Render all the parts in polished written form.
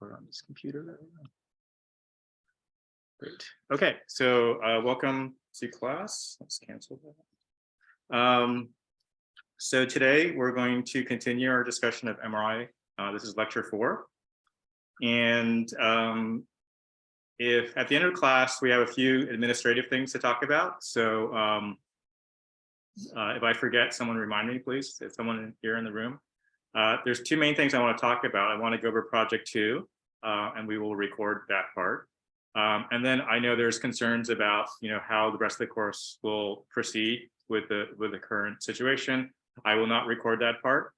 Or on this computer. Great. Okay, so welcome to class. Let's cancel that. So today we're going to continue our discussion of MRI. This is lecture 4. And if at the end of the class, we have a few administrative things to talk about. So if I forget, someone remind me, please, if someone here in the room. There's two main things I want to talk about. I want to go over project 2, and we will record that part. And then I know there's concerns about, how the rest of the course will proceed with the current situation. I will not record that part,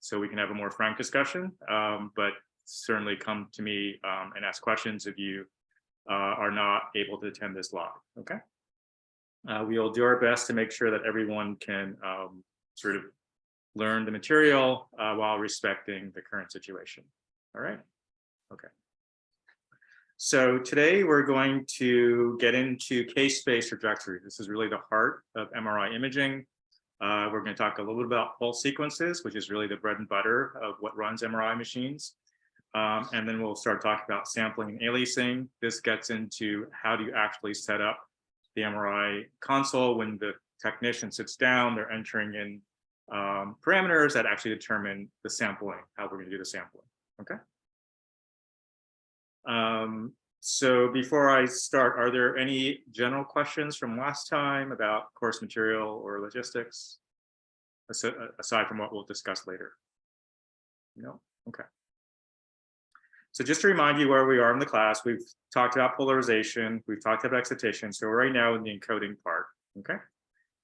so we can have a more frank discussion. But certainly come to me and ask questions if you are not able to attend this live. Okay. We'll do our best to make sure that everyone can sort of learn the material while respecting the current situation. All right. Okay. So today we're going to get into case-based trajectories. This is really the heart of MRI imaging. We're going to talk a little bit about pulse sequences, which is really the bread and butter of what runs MRI machines. And then we'll start talking about sampling and aliasing. This gets into how do you actually set up the MRI console when the technician sits down, they're entering in parameters that actually determine the sampling, how we're going to do the sampling. Okay. So before I start, are there any general questions from last time about course material or logistics, aside from what we'll discuss later? No? Okay. So just to remind you where we are in the class, we've talked about polarization, we've talked about excitation. So we're right now in the encoding part, okay?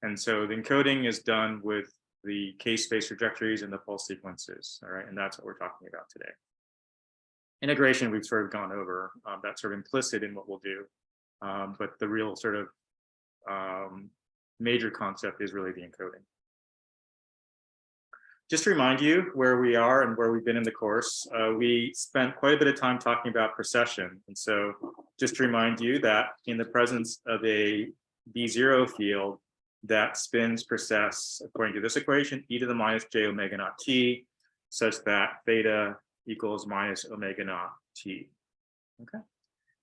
And so the encoding is done with the case-based trajectories and the pulse sequences, all right? And that's what we're talking about today. Integration, we've sort of gone over, that's sort of implicit in what we'll do. But the real sort of major concept is really the encoding. Just to remind you where we are and where we've been in the course, we spent quite a bit of time talking about precession. And so just to remind you that in the presence of a B0 field that spins precess according to this equation, e to the minus j omega naught t, such that theta equals minus omega naught t. Okay.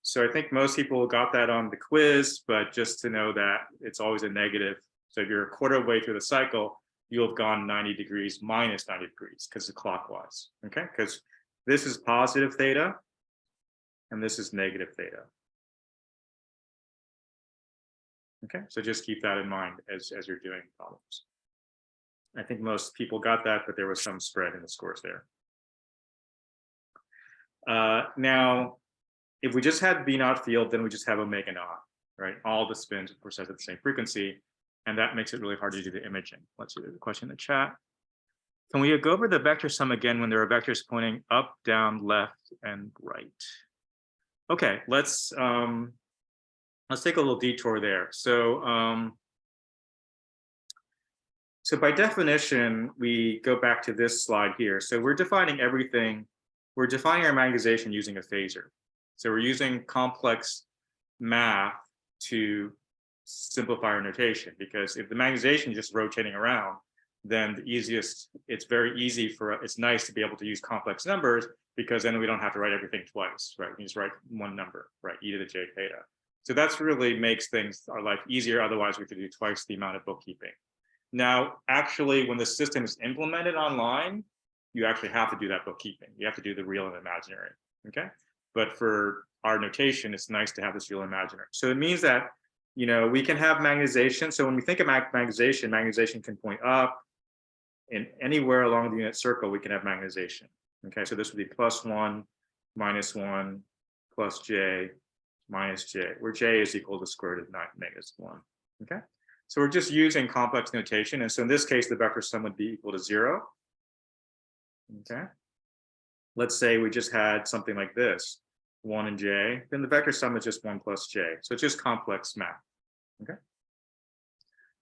So I think most people got that on the quiz, but just to know that it's always a negative. So if you're a quarter of the way through the cycle, you'll have gone 90 degrees minus 90 degrees because it's clockwise. Okay. Because this is positive theta and this is negative theta. Okay. So just keep that in mind as you're doing problems. I think most people got that, but there was some spread in the scores there. Now, if we just had B naught field, then we just have omega naught, right? All the spins, of course, at the same frequency, and that makes it really hard to do the imaging. Let's see the question in the chat. Can we go over the vector sum again when there are vectors pointing up, down, left, and right? Okay, let's take a little detour there. So, so by definition, we go back to this slide here. So we're defining everything. We're defining our magnetization using a phasor. So we're using complex math to simplify our notation, because if the magnetization is just rotating around, then it's very easy it's nice to be able to use complex numbers, because then we don't have to write everything twice, right? We can just write one number, right? E to the j theta. So that's really makes our life easier. Otherwise, we have to do twice the amount of bookkeeping. Now, actually, when the system is implemented online, you actually have to do that bookkeeping. You have to do the real and imaginary, okay? But for our notation, it's nice to have this real and imaginary. So it means that, we can have magnetization. So when we think of magnetization can point up, and anywhere along the unit circle, we can have magnetization, okay? So this would be +1, -1, plus j, minus j, where j is equal to the square root of -1, okay? So we're just using complex notation. And so in this case, the vector sum would be equal to 0. Okay. Let's say we just had something like this, 1 and j, then the vector sum is just 1 plus j. So it's just complex math. Okay.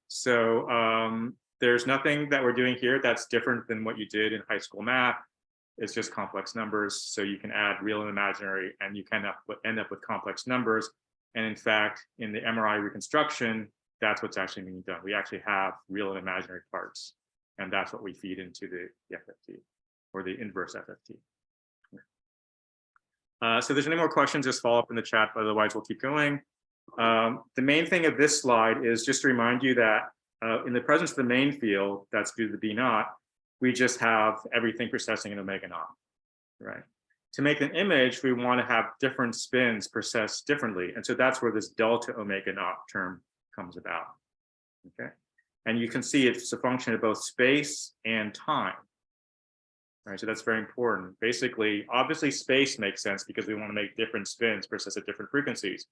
So there's nothing that we're doing here that's different than what you did in high school math. It's just complex numbers. So you can add real and imaginary, and you can end up with complex numbers. And in fact, in the MRI reconstruction, that's what's actually being done. We actually have real and imaginary parts, and that's what we feed into the FFT, or the inverse FFT. So if there's any more questions, just follow up in the chat, but otherwise we'll keep going. The main thing of this slide is just to remind you that in the presence of the main field, that's due to the B0, we just have everything processing in omega naught, right? To make an image, we want to have different spins processed differently. And so that's where this delta omega naught term comes about, okay? And you can see it's a function of both space and time, right? So that's very important. Basically, obviously space makes sense because we want to make different spins processed at different frequencies.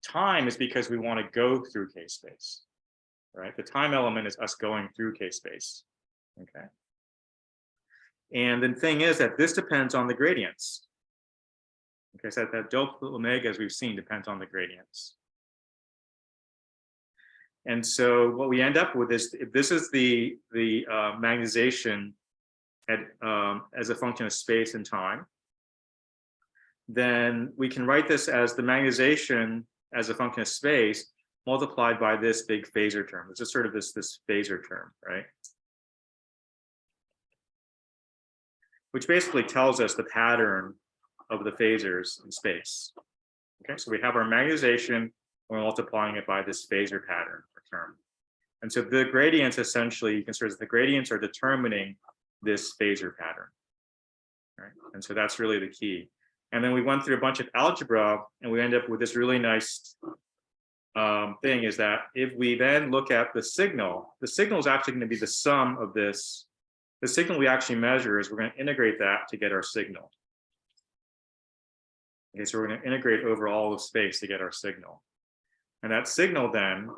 Time is because we want to go through k-space, right? The time element is us going through k-space, okay? And the thing is that this depends on the gradients. Okay, so that delta omega, as we've seen, depends on the gradients. And so what we end up with is, if this is the magnetization as a function of space and time, then we can write this as the magnetization as a function of space multiplied by this big phasor term. It's just sort of this phasor term, right? Which basically tells us the pattern of the phasors in space. Okay, so we have our magnetization, we're multiplying it by this phasor pattern or term. And so the gradients, essentially, you can sort of, the gradients are determining this phasor pattern, right? And so that's really the key. And then we went through a bunch of algebra, and we end up with this really nice thing, is that if we then look at the signal is actually going to be the sum of this. The signal we actually measure is we're going to integrate that to get our signal. Okay, so we're going to integrate over all of space to get our signal. And that signal then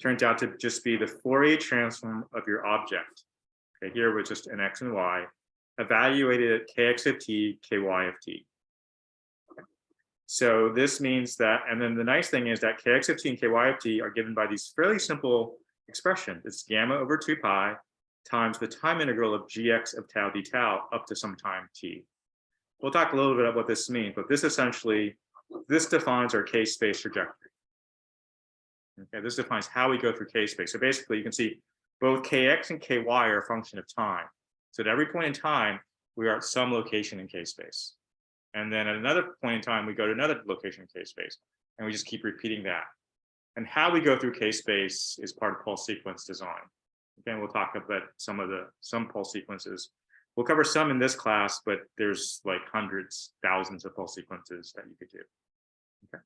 turns out to just be the Fourier transform of your object. Okay, here with just an x and y, evaluated at kx of t, ky of t. So this means that, and then the nice thing is that kx of t and ky of t are given by these fairly simple expressions. It's gamma over 2 pi times the time integral of gx of tau d tau up to some time t. We'll talk a little bit about what this means, but this essentially, this defines our k-space trajectory. Okay, this defines how we go through k-space. So basically, you can see both kx and ky are a function of time. So at every point in time, we are at some location in k-space. And then at another point in time, we go to another location in k-space, and we just keep repeating that. And how we go through k-space is part of pulse sequence design. Again, we'll talk about some pulse sequences. We'll cover some in this class, but there's like hundreds, thousands of pulse sequences that you could do. Okay.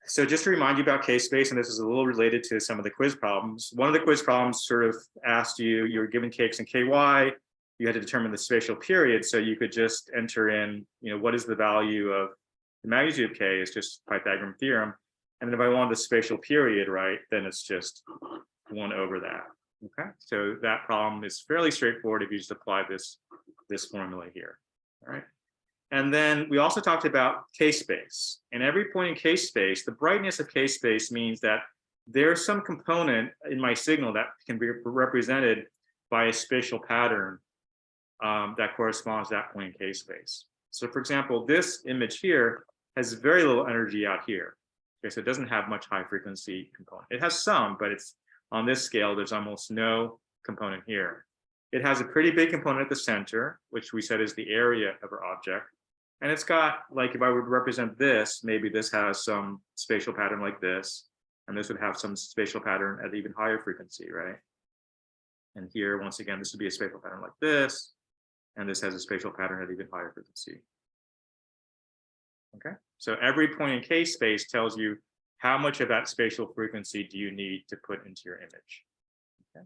So just to remind you about k-space, and this is a little related to some of the quiz problems. One of the quiz problems sort of asked you, you were given kx and ky, you had to determine the spatial period. So you could just enter in, what is the value of the magnitude of k is just Pythagorean theorem. And then if I want the spatial period, right, then it's just 1 over that. Okay, so that problem is fairly straightforward if you just apply this formula here. All right. And then we also talked about k-space. And every point in k-space, the brightness of k-space means that there's some component in my signal that can be represented by a spatial pattern that corresponds to that point in k-space. So for example, this image here has very little energy out here. Okay, so it doesn't have much high frequency component. It has some, but it's on this scale, there's almost no component here. It has a pretty big component at the center, which we said is the area of our object. And it's got, like, if I would represent this, maybe this has some spatial pattern like this, and this would have some spatial pattern at even higher frequency, right? And here, once again, this would be a spatial pattern like this, and this has a spatial pattern at even higher frequency. Okay, so every point in k-space tells you how much of that spatial frequency do you need to put into your image. Okay.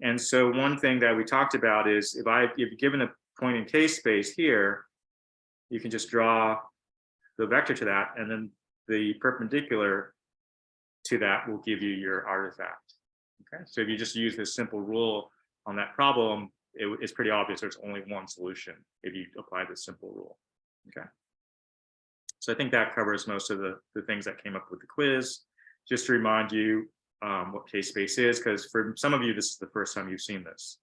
And so one thing that we talked about is if you're given a point in k-space here, you can just draw the vector to that, and then the perpendicular to that will give you your artifact. Okay, so if you just use this simple rule on that problem, it's pretty obvious there's only one solution if you apply this simple rule. Okay. So I think that covers most of the things that came up with the quiz. Just to remind you what k-space is, because for some of you, this is the first time you've seen this.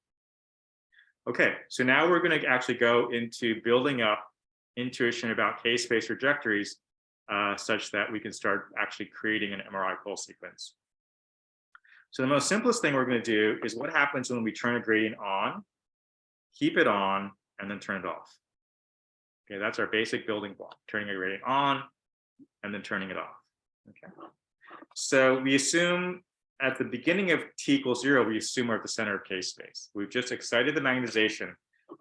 Okay, so now we're going to actually go into building up intuition about k-space trajectories such that we can start actually creating an MRI pulse sequence. So the most simplest thing we're going to do is what happens when we turn a gradient on. keep it on, and then turn it off. Okay, that's our basic building block, turning a gradient on and then turning it off. Okay, so we assume at the beginning of t equals 0, we assume we're at the center of k-space. We've just excited the magnetization,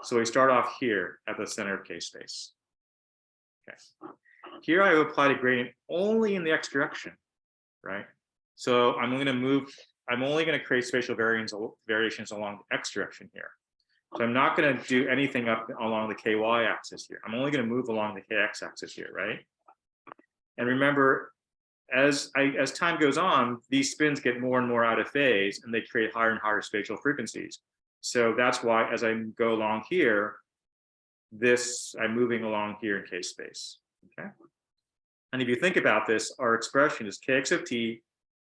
so we start off here at the center of k-space. Okay, here I applied a gradient only in the x direction, right? So I'm only going to create spatial variations along the x direction here. So I'm not going to do anything up along the ky axis here. I'm only going to move along the kx axis here, right? And remember, as time goes on, these spins get more and more out of phase, and they create higher and higher spatial frequencies. So that's why as I go along here, I'm moving along here in k-space. Okay. And if you think about this, our expression is kx of t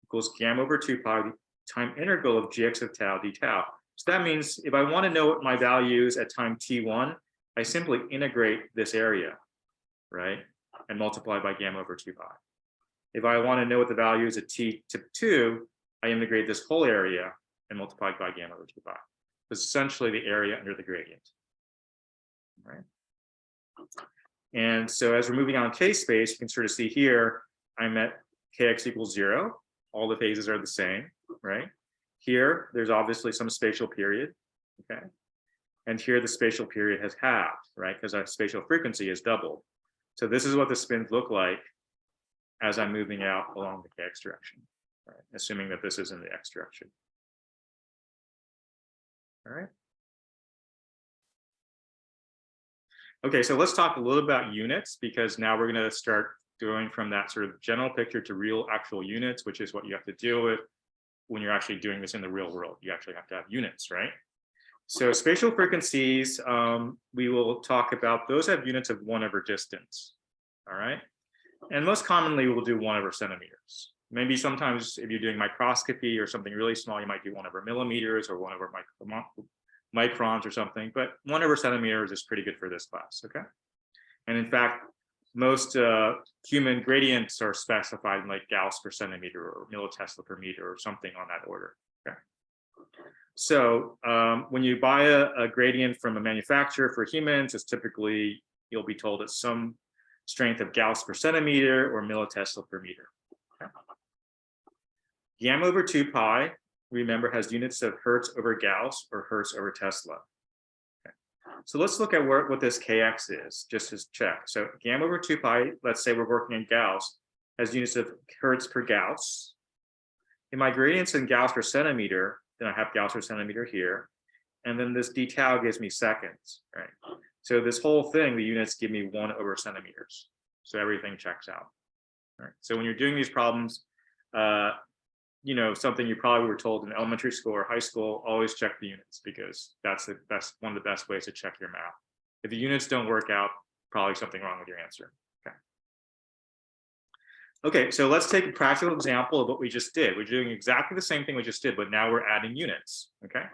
equals gamma over 2 pi time integral of gx of tau d tau. So that means if I want to know what my value is at time t1, I simply integrate this area, right? And multiply by gamma over 2 pi. If I want to know what the value is at t to 2, I integrate this whole area and multiply by gamma over 2 pi. It's essentially the area under the gradient, right? And so as we're moving on k-space, you can sort of see here, I'm at kx equals 0. All the phases are the same, right? Here, there's obviously some spatial period, okay? And here the spatial period has halved, right? Because our spatial frequency is doubled. So this is what the spins look like as I'm moving out along the kx direction, right? Assuming that this is in the x direction. All right. Okay, so let's talk a little about units, because now we're going to start going from that sort of general picture to real actual units, which is what you have to deal with when you're actually doing this in the real world. You actually have to have units, right? So spatial frequencies, we will talk about, those have units of 1 over distance, all right? And most commonly, we'll do 1 over centimeters. Maybe sometimes if you're doing microscopy or something really small, you might do 1 over millimeters or 1 over microns or something, but 1 over centimeters is pretty good for this class, okay? And in fact, most human gradients are specified in like Gauss per centimeter or millitesla per meter or something on that order, okay? So when you buy a gradient from a manufacturer for humans, it's typically, you'll be told it's some strength of Gauss per centimeter or millitesla per meter. Okay. Gamma over 2 pi, remember, has units of Hertz over Gauss or Hertz over Tesla. Okay. So let's look at what this kx is, just to check. So gamma over 2 pi, let's say we're working in Gauss, has units of Hertz per Gauss. In my gradients in Gauss per centimeter, then I have Gauss per centimeter here. And then this d tau gives me seconds, right? So this whole thing, the units give me 1 over centimeters. So everything checks out. All right. So when you're doing these problems, you know, something you probably were told in elementary school or high school, always check the units, because that's the best, one of the best ways to check your math. If the units don't work out, probably something wrong with your answer. Okay. Okay, so let's take a practical example of what we just did. We're doing exactly the same thing we just did, but now we're adding units. Okay.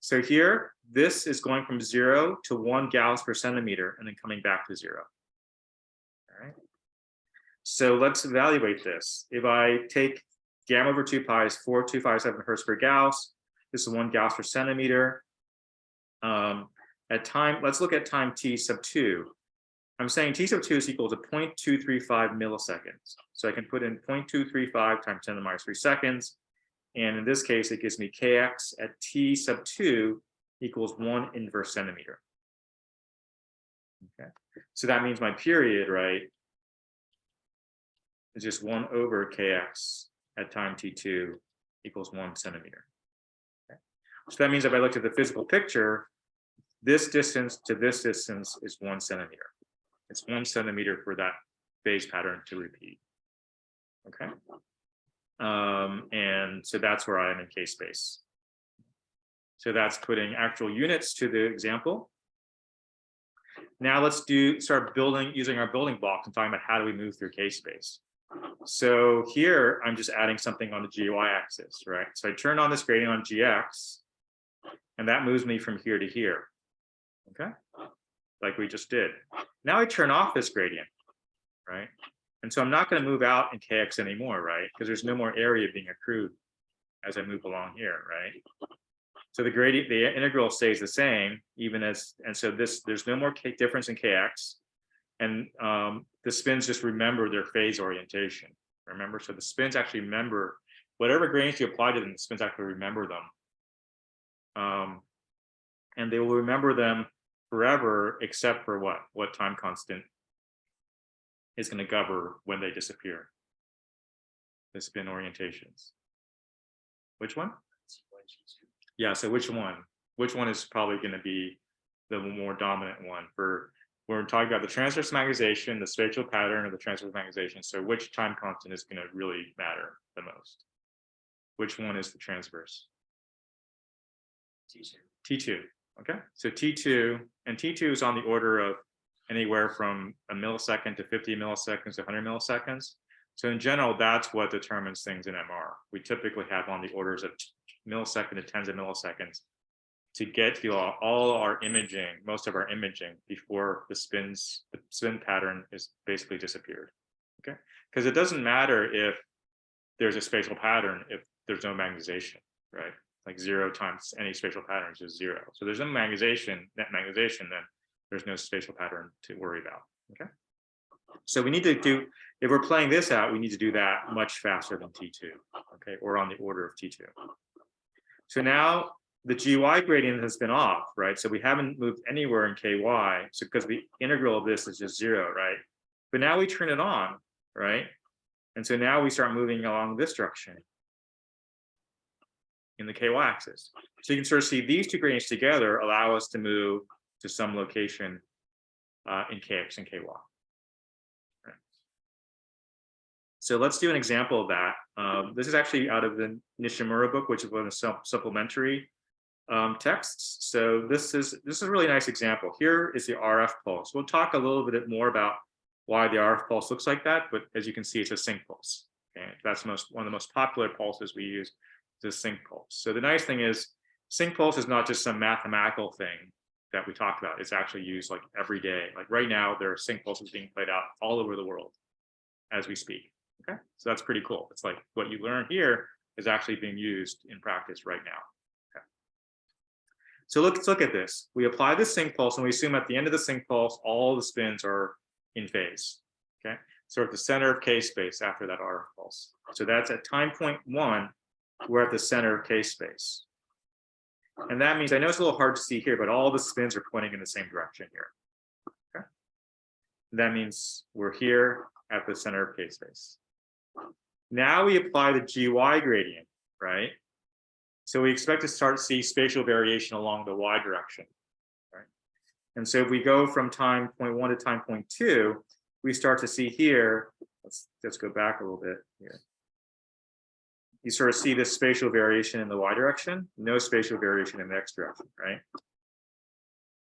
So here, this is going from 0 to 1 Gauss per centimeter and then coming back to 0. All right. So let's evaluate this. If I take gamma over 2 pi is 4,257 Hertz per Gauss. This is 1 Gauss per centimeter. At time, let's look at time t sub 2. I'm saying t sub 2 is equal to 0.235 milliseconds. So I can put in 0.235 times 10 to the minus 3 seconds. And in this case, it gives me kx at t sub 2 equals 1 inverse centimeter. Okay. So that means my period, right, is just 1 over kx at time t2 equals 1 centimeter. Okay. So that means if I looked at the physical picture, this distance to this distance is 1 centimeter. It's 1 centimeter for that phase pattern to repeat. Okay. And so that's where I am in k-space. So that's putting actual units to the example. Now let's start building, using our building blocks and talking about how do we move through k-space. So here I'm just adding something on the gy axis, right? So I turn on this gradient on gx, and that moves me from here to here. Okay, like we just did. Now I turn off this gradient, right? And so I'm not going to move out in kx anymore, right? Because there's no more area being accrued as I move along here, right? So the gradient, the integral stays the same, even as, and so there's no more difference in kx, and the spins just remember their phase orientation. Remember, so the spins actually remember whatever gradients you apply to them. The spins actually remember them, and they will remember them forever, except for what time constant is going to govern when they disappear. The spin orientations. Which one? Yeah, so which one? Which one is probably going to be the more dominant one for, we're talking about the transverse magnetization, the spatial pattern of the transverse magnetization. So which time constant is going to really matter the most? Which one is the transverse? T2. T2. Okay, so T2, and T2 is on the order of anywhere from a millisecond to 50 milliseconds to 100 milliseconds. So in general, that's what determines things in MR. We typically have on the orders of millisecond to tens of milliseconds to get to all our imaging, most of our imaging, before the spin pattern is basically disappeared. Okay, because it doesn't matter if there's a spatial pattern if there's no magnetization, right? Like 0 times any spatial pattern is just 0. So there's no magnetization, net magnetization, then there's no spatial pattern to worry about. Okay, so we need to do, if we're playing this out, we need to do that much faster than T2, okay, or on the order of T2. So now the GY gradient has been off, right? So we haven't moved anywhere in KY, so because the integral of this is just 0, right? But now we turn it on, right? And so now we start moving along this direction in the KY axis. So you can sort of see these two gradients together allow us to move to some location in KX and KY. Right. So let's do an example of that. This is actually out of the Nishimura book, which is one of the supplementary texts. So this is a really nice example. Here is the RF pulse. We'll talk a little bit more about why the RF pulse looks like that, but as you can see, it's a sync pulse. Okay, that's one of the most popular pulses we use, is a sync pulse. So the nice thing is, sync pulse is not just some mathematical thing that we talked about. It's actually used like every day. Like right now, there are sync pulses being played out all over the world as we speak. Okay, so that's pretty cool. It's like what you learn here is actually being used in practice right now. Okay. So let's look at this. We apply the sync pulse, and we assume at the end of the sync pulse, all the spins are in phase. Okay, so at the center of K space after that RF pulse. So that's at time point 1, we're at the center of K space. And that means, I know it's a little hard to see here, but all the spins are pointing in the same direction here. Okay, that means we're here at the center of K space. Now we apply the GY gradient, right? So we expect to start to see spatial variation along the Y direction, right? And so if we go from time point 1 to time point 2, we start to see here, let's go back a little bit here. You sort of see this spatial variation in the Y direction, no spatial variation in the X direction, right?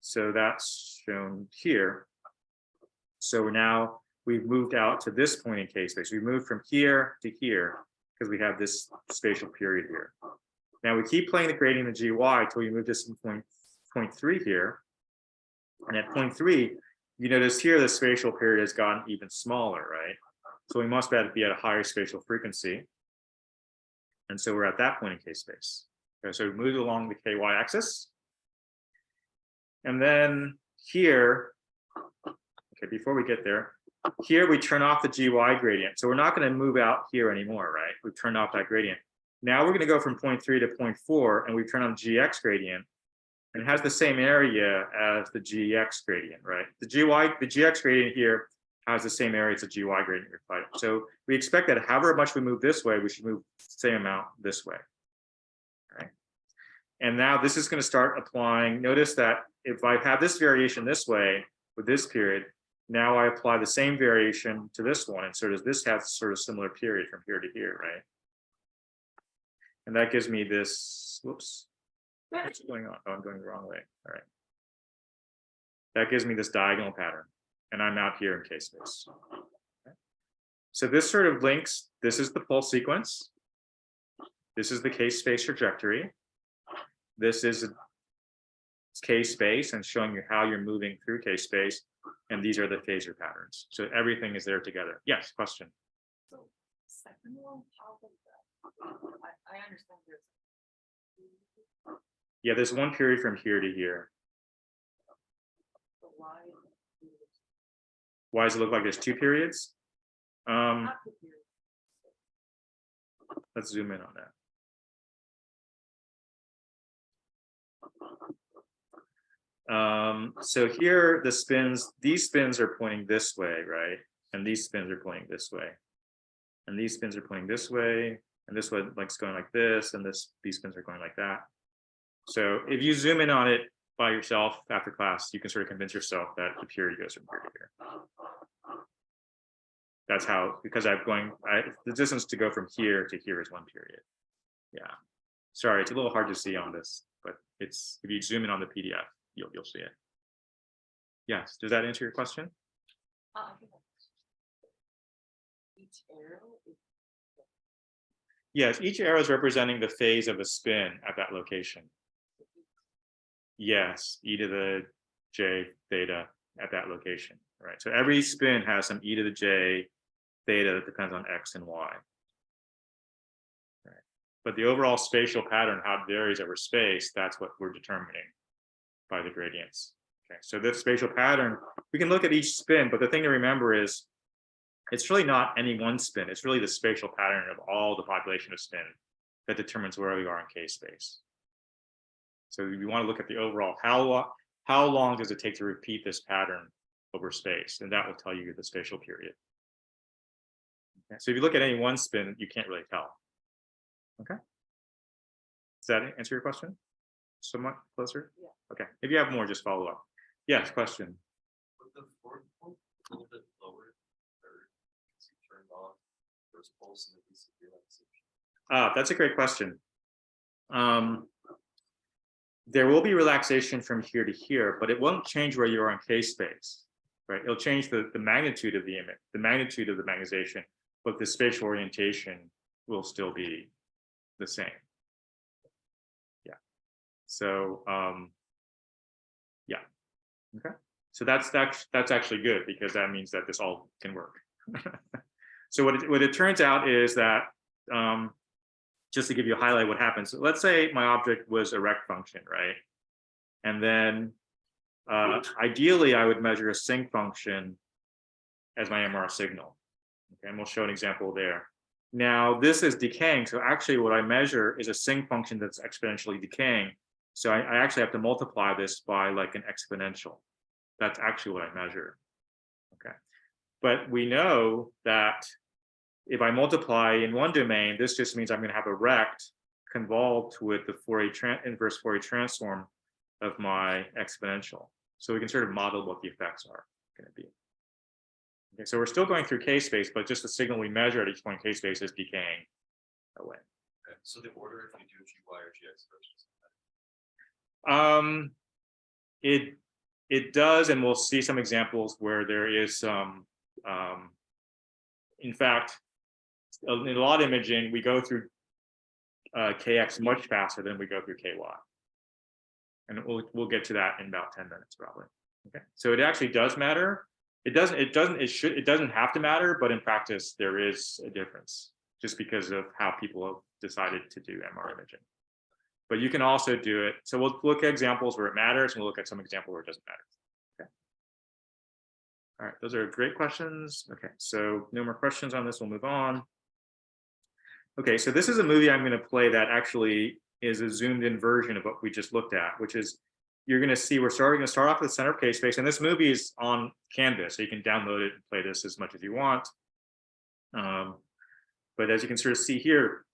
So that's shown here. So now we've moved out to this point in K space. We moved from here to here because we have this spatial period here. Now we keep playing the gradient in GY until we move to some point 3 here. And at point 3, you notice here the spatial period has gotten even smaller, right? So we must be at a higher spatial frequency. And so we're at that point in K space. Okay, so we move along the KY axis. And then here, okay, before we get there, here we turn off the GY gradient. So we're not going to move out here anymore, right? We've turned off that gradient. Now we're going to go from point 3 to point 4, and we've turned on GX gradient, and it has the same area as the GX gradient, right? The GX gradient here has the same area as the GY gradient. So we expect that however much we move this way, we should move the same amount this way, right? And now this is going to start applying. Notice that if I have this variation this way with this period, now I apply the same variation to this one, and so does this have sort of similar period from here to here, right? And that gives me this, whoops, what's going on? Oh, I'm going the wrong way. All right. That gives me this diagonal pattern, and I'm out here in K space. Okay. So this sort of links, this is the pulse sequence. This is the K space trajectory. This is K space and showing you how you're moving through K space. And these are the phasor patterns. So everything is there together. Yes, question. So second one, how does that? I understand there's Yeah, there's one period from here to here. Why does it look like there's two periods? Let's zoom in on that. So here the spins, these spins are pointing this way, right? And these spins are pointing this way. And these spins are pointing this way. And this one like going like this, and these spins are going like that. So if you zoom in on it by yourself after class, you can sort of convince yourself that the period goes from here to here. That's how, because the distance to go from here to here is one period. Yeah. Sorry, it's a little hard to see on this, but it's, if you zoom in on the PDF, you'll see it. Yes, does that answer your question? Each arrow is... Yes, each arrow is representing the phase of a spin at that location. Yes, e to the j theta at that location, right? So every spin has some e to the j theta that depends on x and y. Right. But the overall spatial pattern, how it varies over space, that's what we're determining by the gradients. Okay, so this spatial pattern, we can look at each spin, but the thing to remember is it's really not any one spin. It's really the spatial pattern of all the population of spin that determines where we are in k-space. So we want to look at the overall, how long does it take to repeat this pattern over space? And that will tell you the spatial period. Okay. So if you look at any one spin, you can't really tell. Okay. Does that answer your question? Somewhat closer? Yeah. Okay. If you have more, just follow up. Yes, question. With the fourth pulse a little bit lower, third, because you turned off first pulse and it needs to be relaxation. That's a great question. There will be relaxation from here to here, but it won't change where you are in k-space, right? It'll change the magnitude of the image, the magnitude of the magnetization, but the spatial orientation will still be the same. Yeah. So, yeah. Okay. So that's actually good, because that means that this all can work. So what it turns out is that, just to give you a highlight what happens, let's say my object was a rect function, right? And then ideally I would measure a sinc function as my MR signal. Okay, and we'll show an example there. Now this is decaying, so actually what I measure is a sinc function that's exponentially decaying. So I actually have to multiply this by like an exponential. That's actually what I measure. Okay, but we know that if I multiply in one domain, this just means I'm going to have a rect convolved with the inverse Fourier transform of my exponential. So we can sort of model what the effects are going to be. Okay, so we're still going through k-space, but just the signal we measure at each point in k-space is decaying away. Okay. So the order, if you do gy or gx versions. It does, and we'll see some examples where there is some. In fact, in a lot of imaging, we go through kx much faster than we go through ky, and we'll get to that in about 10 minutes probably. Okay, so it actually does matter. It doesn't have to matter, but in practice there is a difference just because of how people have decided to do MR imaging. But you can also do it. So we'll look at examples where it matters, and we'll look at some example where it doesn't matter. Okay. All right, those are great questions. Okay, so no more questions on this. We'll move on. Okay, so this is a movie I'm going to play that actually is a zoomed in version of what we just looked at, which is you're going to see we're going to start off at the center of k-space, and this movie is on Canvas, so you can download it and play this as much as you want. But as you can sort of see here,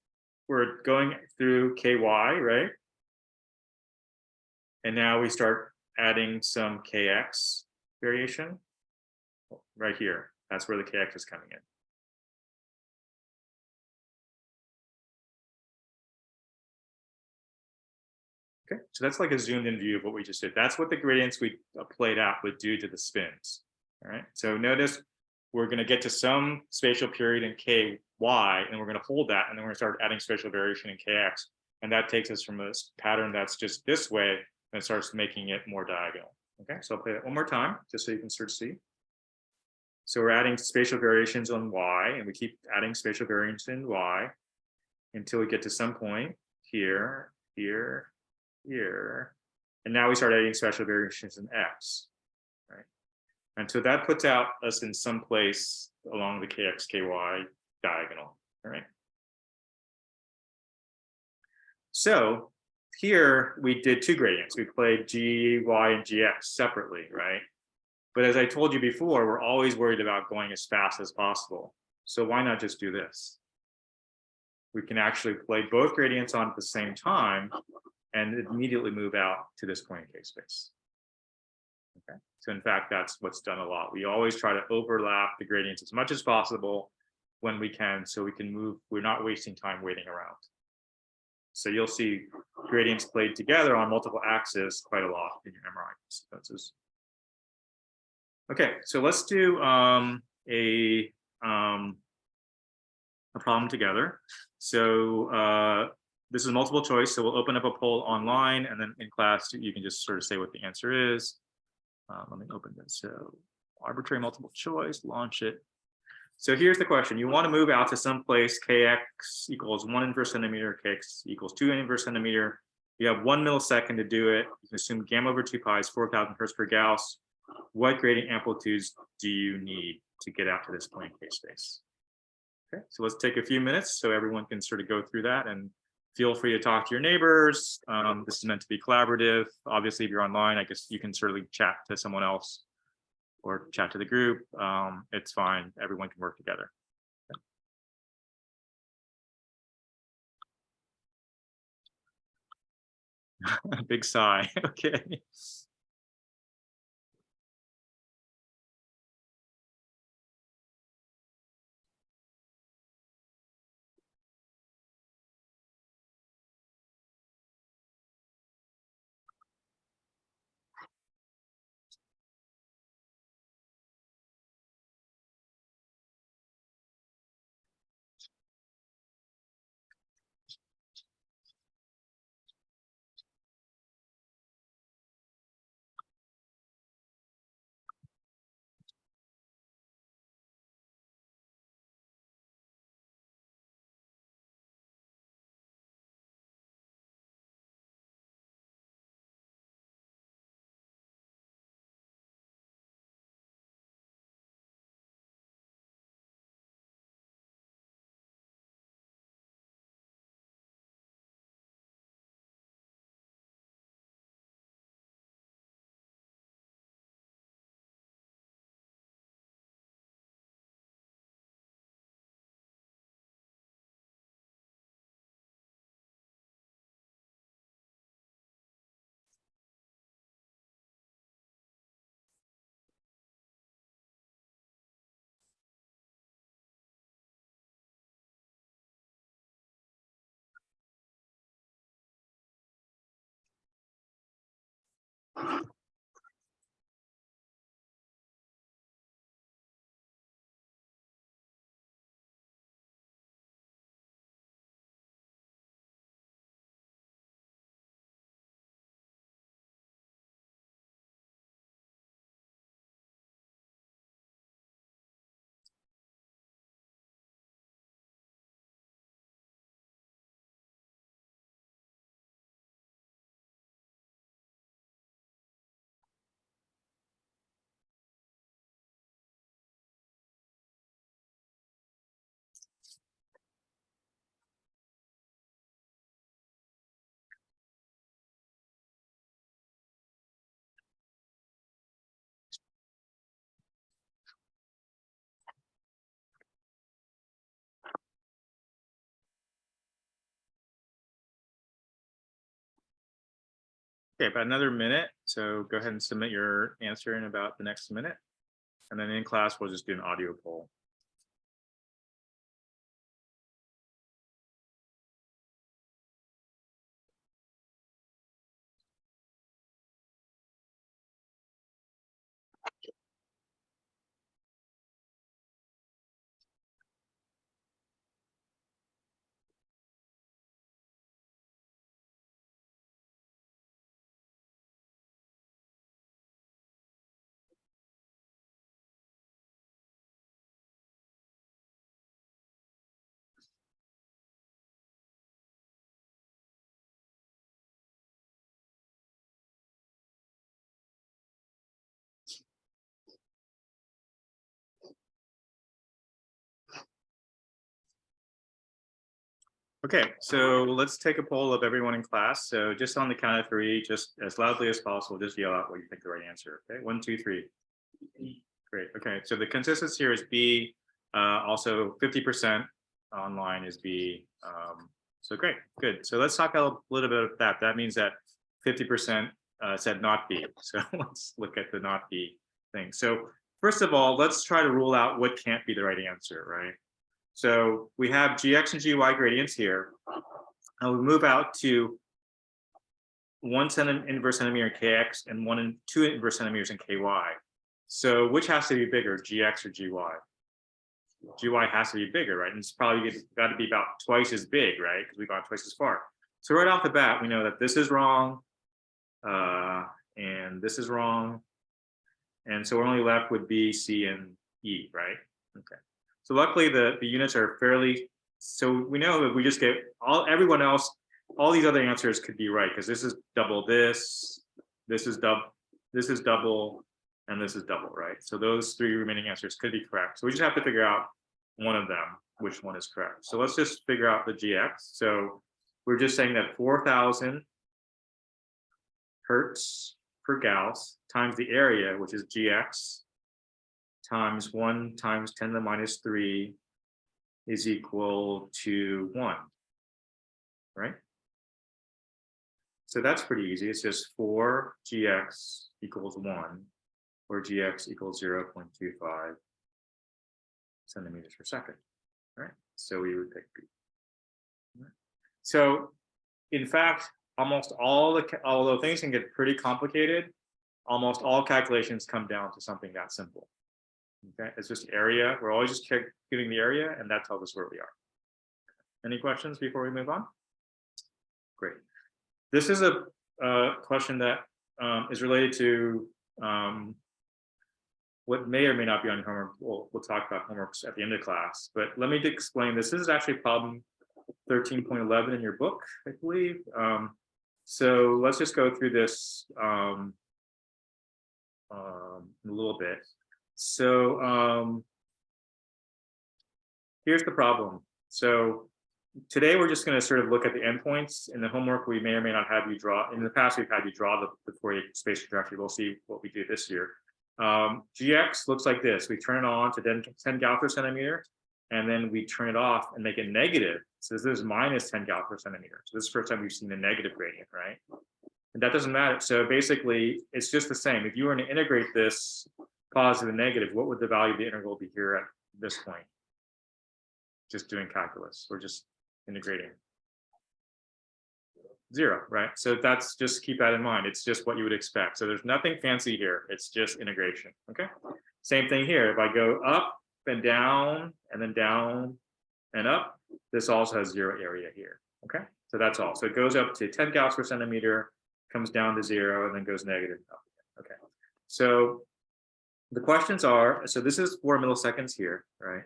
we're going through ky, right? And now we start adding some kx variation right here. That's where the kx is coming in. Okay, so that's like a zoomed in view of what we just did. That's what the gradients we played out would do to the spins. All right, so notice we're going to get to some spatial period in ky, and we're going to hold that, and then we're going to start adding spatial variation in kx. And that takes us from a pattern that's just this way, and it starts making it more diagonal. Okay, so I'll play that one more time, just so you can sort of see. So we're adding spatial variations on y, and we keep adding spatial variation in y until we get to some point here, here, here. And now we start adding special variations in X, right? And so that puts out us in some place along the KX, KY diagonal, all right? So here we did two gradients. We played G, Y, and GX separately, right? But as I told you before, we're always worried about going as fast as possible. So why not just do this? We can actually play both gradients on at the same time and immediately move out to this point in K-space. Okay. So in fact, that's what's done a lot. We always try to overlap the gradients as much as possible when we can, so we can move, we're not wasting time waiting around. So you'll see gradients played together on multiple axes quite a lot in your MRI sequences. Okay, so let's do a problem together. So this is multiple choice, so we'll open up a poll online, and then in class you can just sort of say what the answer is. Let me open this. So arbitrary multiple choice, launch it. So here's the question. You want to move out to some place kx equals 1 inverse centimeter, kx equals 2 inverse centimeter. You have 1 millisecond to do it. You can assume gamma over 2 pi is 4,000 hertz per Gauss. What gradient amplitudes do you need to get out to this point in K-space? Okay, so let's take a few minutes so everyone can sort of go through that, and feel free to talk to your neighbors. This is meant to be collaborative. Obviously, if you're online, I guess you can certainly chat to someone else or chat to the group. It's fine. Everyone can work together. Big sigh. Okay. Okay, about another minute. So go ahead and submit your answer in about the next minute. And then in class, we'll just do an audio poll. Okay, so let's take a poll of everyone in class. So just on the count of three, just as loudly as possible, just yell out what you think the right answer. Okay, 1, 2, 3. Great. Okay, so the consensus here is B. Also 50% online is B. So great, good. So let's talk a little bit of that. That means that 50% said not B. So let's look at the not B thing. So first of all, let's try to rule out what can't be the right answer, right? So we have gx and gy gradients here. And we move out to 1 inverse centimeter in kx and 1 and 2 inverse centimeters in ky. So which has to be bigger, gx or gy? Gy has to be bigger, right? And it's probably got to be about twice as big, right? Because we've gone twice as far. So right off the bat, we know that this is wrong, and this is wrong. And so we're only left with B, C, and E, right? Okay. So luckily the units are fairly, so we know that we just get everyone else, all these other answers could be right, because this is double this is double, and this is double, right? So those three remaining answers could be correct. So we just have to figure out one of them, which one is correct. So let's just figure out the gx. So we're just saying that 4,000 hertz per Gauss times the area, which is gx, times 1 times 10 to the minus 3 is equal to 1, right? So that's pretty easy. It's just 4 gx equals 1, where gx equals 0.25 centimeters per second, right? So we would pick B. Right. So in fact, almost all although things can get pretty complicated, almost all calculations come down to something that simple. Okay, it's just area. We're always just giving the area, and that tells us where we are. Any questions before we move on? Great. This is a question that is related to what may or may not be on your homework. We'll talk about homeworks at the end of class, but let me explain this. This is actually problem 13.11 in your book, I believe. So let's just go through this a little bit. So here's the problem. So today we're just going to sort of look at the endpoints. In the homework, we may or may not have you draw. In the past, we've had you draw the Fourier space trajectory. We'll see what we do this year. Gx looks like this. We turn it on to 10 Gauss per centimeter, and then we turn it off and make it negative. So this is minus 10 Gauss per centimeter. So this is the first time we've seen a negative gradient, right? And that doesn't matter. So basically, it's just the same. If you were to integrate this positive and negative, what would the value of the integral be here at this point? Just doing calculus. We're just integrating. 0, right? So that's, just keep that in mind. It's just what you would expect. So there's nothing fancy here. It's just integration. Okay. Same thing here. If I go up and then down and up, this also has 0 area here. Okay. So that's all. So it goes up to 10 Gauss per centimeter, comes down to 0, and then goes negative up again. Okay. So the questions are, so this is 4 milliseconds here, right?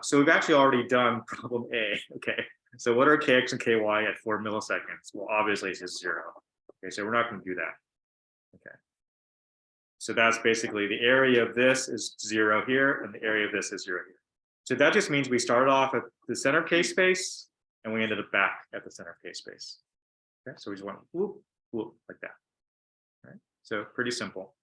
So we've actually already done problem A. Okay. So what are kx and ky at 4 milliseconds? Well, obviously it's just 0. Okay, so we're not going to do that. Okay. So that's basically the area of this is 0 here, and the area of this is 0 here. So that just means we started off at the center of K space, and we ended up back at the center of K space. Okay, so we just went whoop, whoop, like that. All right. So pretty simple.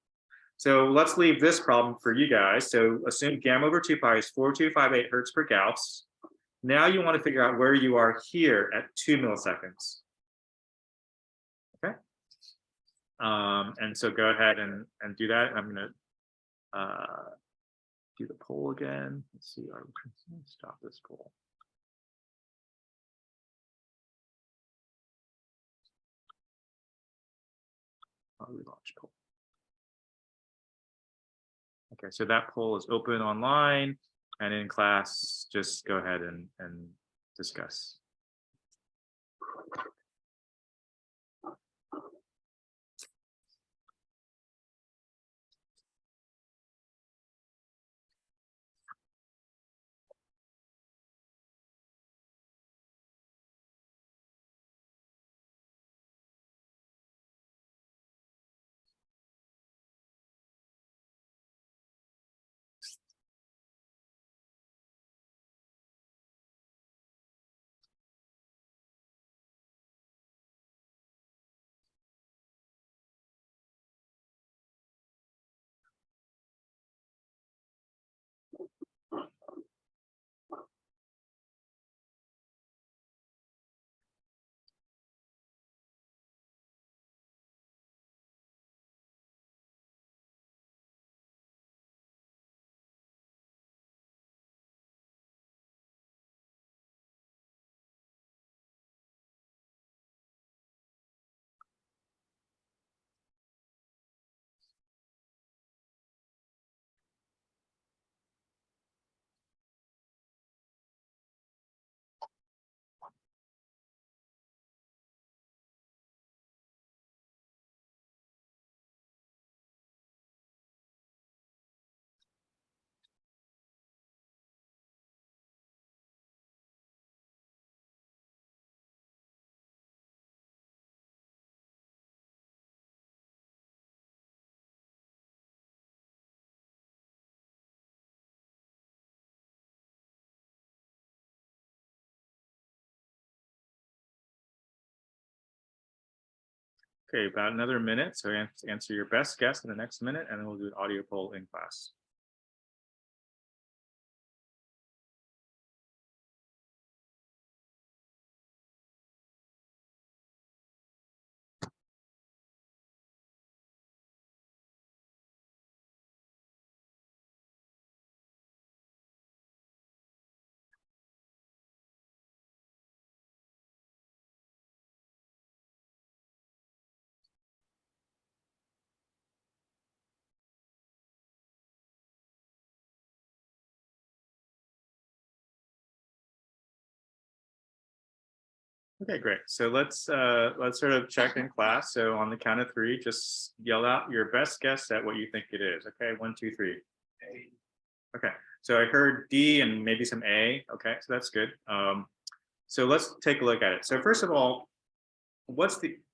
So let's leave this problem for you guys. So assume gamma over 2 pi is 4258 hertz per Gauss. Now you want to figure out where you are here at 2 milliseconds. Okay. And so go ahead and do that. I'm going to do the poll again. Let's see. Stop this poll. I'll relaunch poll. Okay, so that poll is open online, and in class, just go ahead and discuss. Okay, about another minute. So answer your best guess in the next minute, and then we'll do an audio poll in class. Okay, great. So let's sort of check in class. So on the count of three, just yell out your best guess at what you think it is. Okay, 1, 2, 3. Okay, so I heard D and maybe some A. Okay, so that's good. So let's take a look at it. So first of all,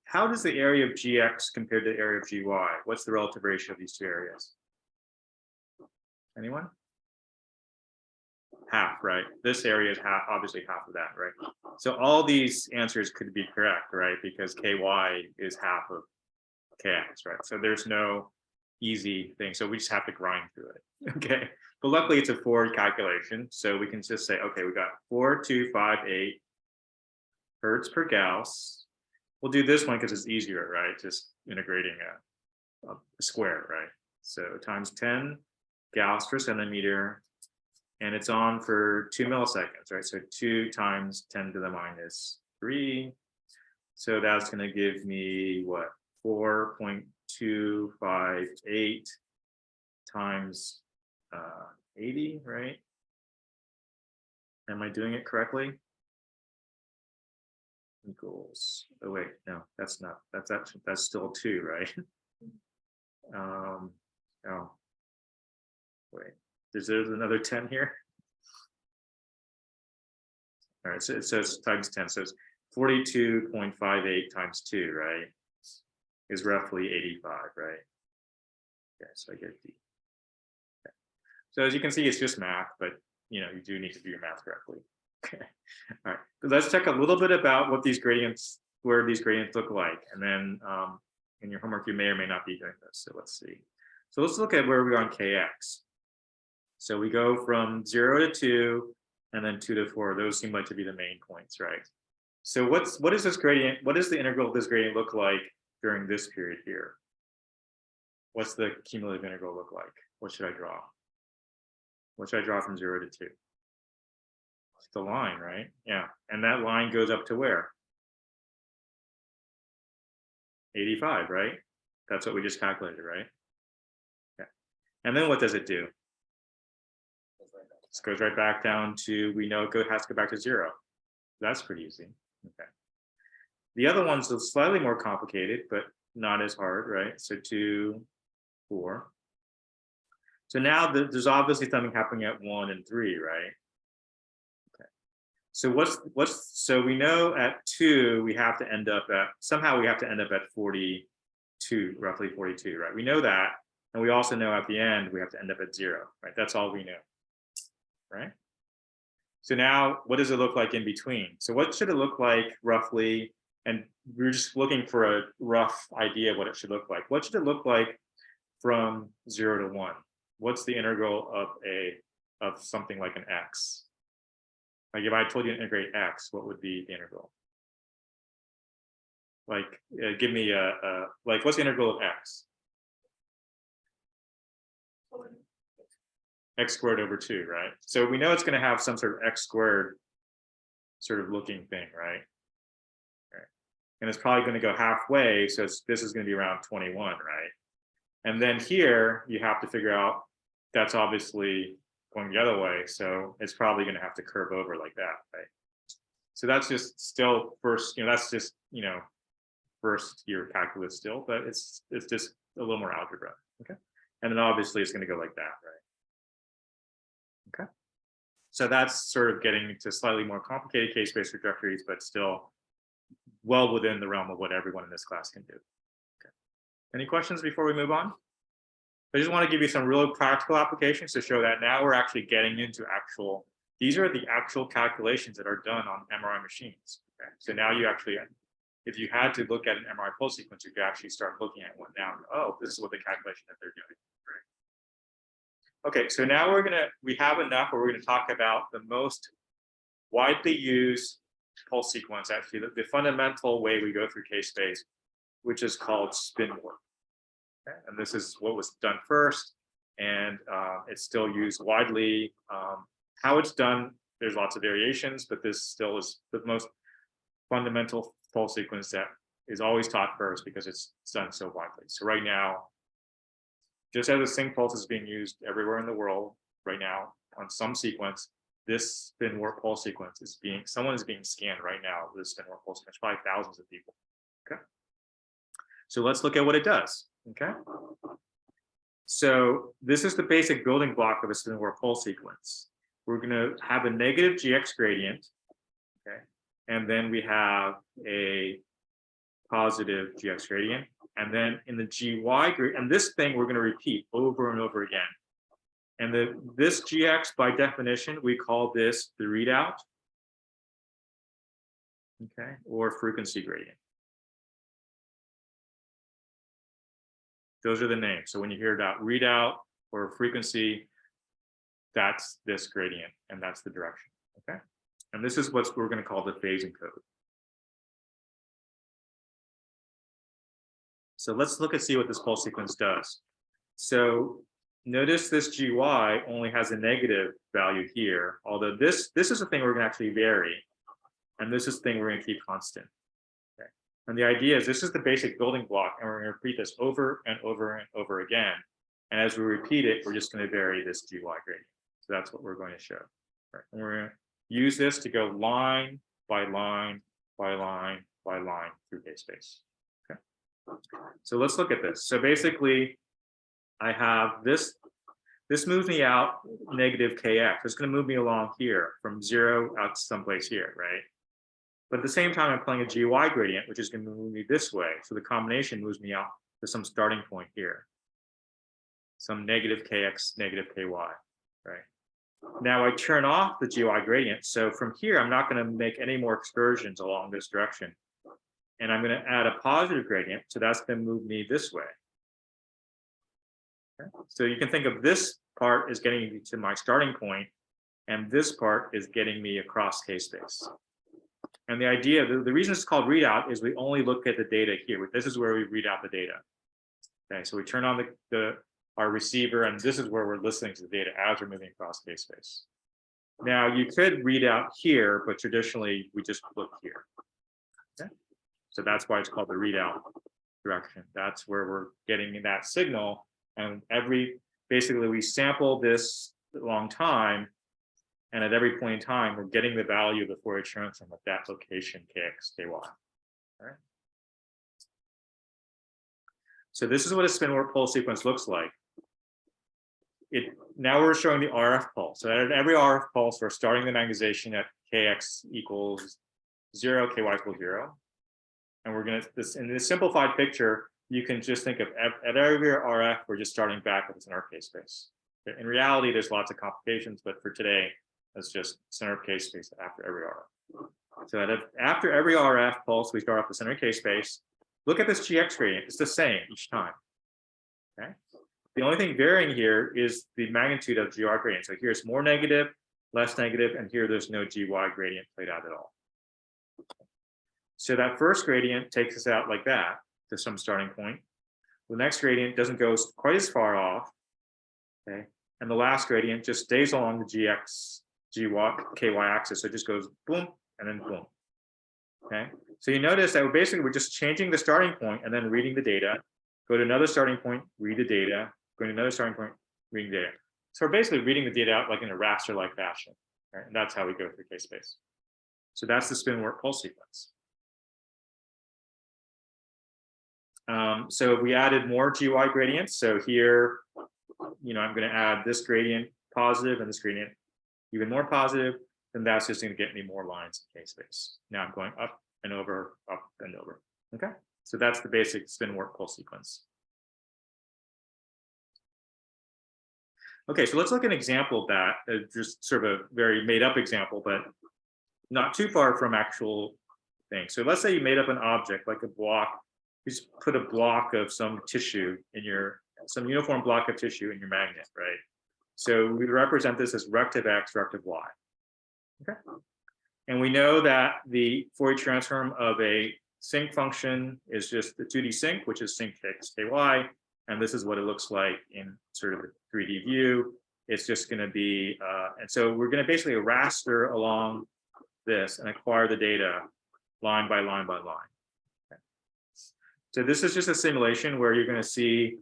how does the area of GX compare to the area of GY? What's the relative ratio of these two areas? Anyone? Half, right? This area is half, obviously half of that, right? So all these answers could be correct, right? Because KY is half of KX, right? So there's no easy thing. So we just have to grind through it, okay? But luckily it's a forward calculation. So we can just say, okay, we got 4.258 hertz per Gauss. We'll do this one because it's easier, right? Just integrating a square, right? So times 10 Gauss per centimeter, and it's on for 2 milliseconds, right? So 2 times 10 to the minus 3. So that's going to give me what? 4.258 times 80, right? Am I doing it correctly? Equals, oh wait, no, that's not, that's still 2, right? Oh, wait, there's another 10 here. All right, so it says times 10, so it's 42.58 times 2, right? Is roughly 85, right? Okay, so I get D. Okay. So as you can see, it's just math, but you know, you do need to do your math correctly. Okay. All right. So let's check a little bit about what these gradients, where these gradients look like, and then in your homework you may or may not be doing this. So let's see. So let's look at where we are on KX. So we go from 0 to 2, and then 2 to 4. Those seem like to be the main points, right? So what is this gradient? What does the integral of this gradient look like during this period here? What's the cumulative integral look like? What should I draw? What should I draw from 0 to 2? It's the line, right? Yeah, and that line goes up to where? 85, right? That's what we just calculated, right? Yeah. And then what does it do? This goes right back down to, we know it has to go back to 0. That's pretty easy. Okay. The other one's slightly more complicated, but not as hard, right? So 2, 4. So now there's obviously something happening at 1 and 3, right? Okay. So so we know at 2 we have to end up at, somehow we have to end up at 42, roughly 42, right? We know that, and we also know at the end we have to end up at 0, right? That's all we know, right? So now what does it look like in between? So what should it look like roughly? And we're just looking for a rough idea of what it should look like. What should it look like from 0 to 1? What's the integral of something like an x? Like if I told you to integrate x, what would be the integral? Like give me like what's the integral of x? X squared over 2, right? So we know it's going to have some sort of x squared sort of looking thing, right? And it's probably going to go halfway, so this is going to be around 21, right? And then here you have to figure out, that's obviously going the other way, so it's probably going to have to curve over like that, right? So that's just still first, that's just first year calculus still, but it's just a little more algebra, okay? And then obviously it's going to go like that, right? Okay. So that's sort of getting to slightly more complicated case-based trajectories, but still well within the realm of what everyone in this class can do. Okay. Any questions before we move on? I just want to give you some real practical applications to show that now we're actually getting into these are the actual calculations that are done on MRI machines. Okay. So now you actually if you had to look at an MRI pulse sequence, you could actually start looking at one now. Oh, this is what the calculation that they're doing. Right? Okay, so now we have enough where we're going to talk about the most widely used pulse sequence, actually the fundamental way we go through K-space, which is called spin warp. Okay? And this is what was done first, and it's still used widely. How it's done, there's lots of variations, but this still is the most fundamental pulse sequence that is always taught first because it's done so widely. So right now, just as a sync pulse is being used everywhere in the world right now on some sequence, this spin warp pulse sequence is someone is being scanned right now with a spin warp pulse sequence, probably thousands of people. Okay. So let's look at what it does. Okay. So this is the basic building block of a spin warp pulse sequence. We're going to have a negative GX gradient. Okay. And then we have a positive GX gradient. And then in the GY gradient, and this thing we're going to repeat over and over again. And this GX, by definition, we call this the readout, okay, or frequency gradient. Those are the names. So when you hear about readout or frequency, that's this gradient, and that's the direction, okay? And this is what we're going to call the phasing code. So let's look and see what this pulse sequence does. So notice this GY only has a negative value here, although this is a thing we're going to actually vary, and this is the thing we're going to keep constant. Okay. And the idea is this is the basic building block, and we're going to repeat this over and over and over again. And as we repeat it, we're just going to vary this GY gradient. So that's what we're going to show. Right. And we're going to use this to go line by line by line by line through K-space. Okay. So let's look at this. So basically, I have this moves me out negative kx. It's going to move me along here from 0 out to someplace here, right? But at the same time, I'm playing a GY gradient, which is going to move me this way. So the combination moves me out to some starting point here, some negative kx, negative ky, right? Now I turn off the GY gradient. So from here, I'm not going to make any more excursions along this direction. And I'm going to add a positive gradient. So that's going to move me this way. Okay. So you can think of this part as getting me to my starting point, and this part is getting me across K-space. And the idea, the reason it's called readout is we only look at the data here. This is where we read out the data. Okay, so we turn on our receiver, and this is where we're listening to the data as we're moving across K-space. Now you could read out here, but traditionally we just look here. Okay? So that's why it's called the readout direction. That's where we're getting that signal. And basically we sample this a long time, and at every point in time, we're getting the value of the Fourier transform at that location, kx, ky. All right. So this is what a spin warp pulse sequence looks like. Now we're showing the RF pulse. So at every RF pulse, we're starting the magnetization at kx equals 0, ky equals 0. And we're going to, in this simplified picture, you can just think of at every RF, we're just starting back with the center of K-space. In reality, there's lots of complications, but for today, it's just center of K-space after every RF. So after every RF pulse, we start off the center of K-space. Look at this GX gradient. It's the same each time. Okay. The only thing varying here is the magnitude of GY gradient. So here's more negative, less negative, and here there's no GY gradient played out at all. So that first gradient takes us out like that to some starting point. The next gradient doesn't go quite as far off, okay? And the last gradient just stays along the GX, GY, KY axis. So it just goes boom, and then boom, okay? So you notice that we're just changing the starting point and then reading the data, go to another starting point, read the data, go to another starting point, reading data. So we're basically reading the data out like in a raster-like fashion, right? And that's how we go through K-space. So that's the spin warp pulse sequence. So we added more GY gradients. So here, I'm going to add this gradient positive and this gradient even more positive, and that's just going to get me more lines in K-space. Now I'm going up and over, up and over. Okay, so that's the basic spin warp pulse sequence. Okay, so let's look at an example of that, just sort of a very made up example, but not too far from actual thing. So let's say you made up an object like a block. You just put a block of some tissue in some uniform block of tissue in your magnet, right? So we represent this as rective x, rective y. Okay. And we know that the Fourier transform of a sinc function is just the 2D sinc, which is sinc x ky. And this is what it looks like in sort of a 3D view. It's just going to be, and so we're going to basically raster along this and acquire the data line by line by line. Okay. So this is just a simulation where you're going to see,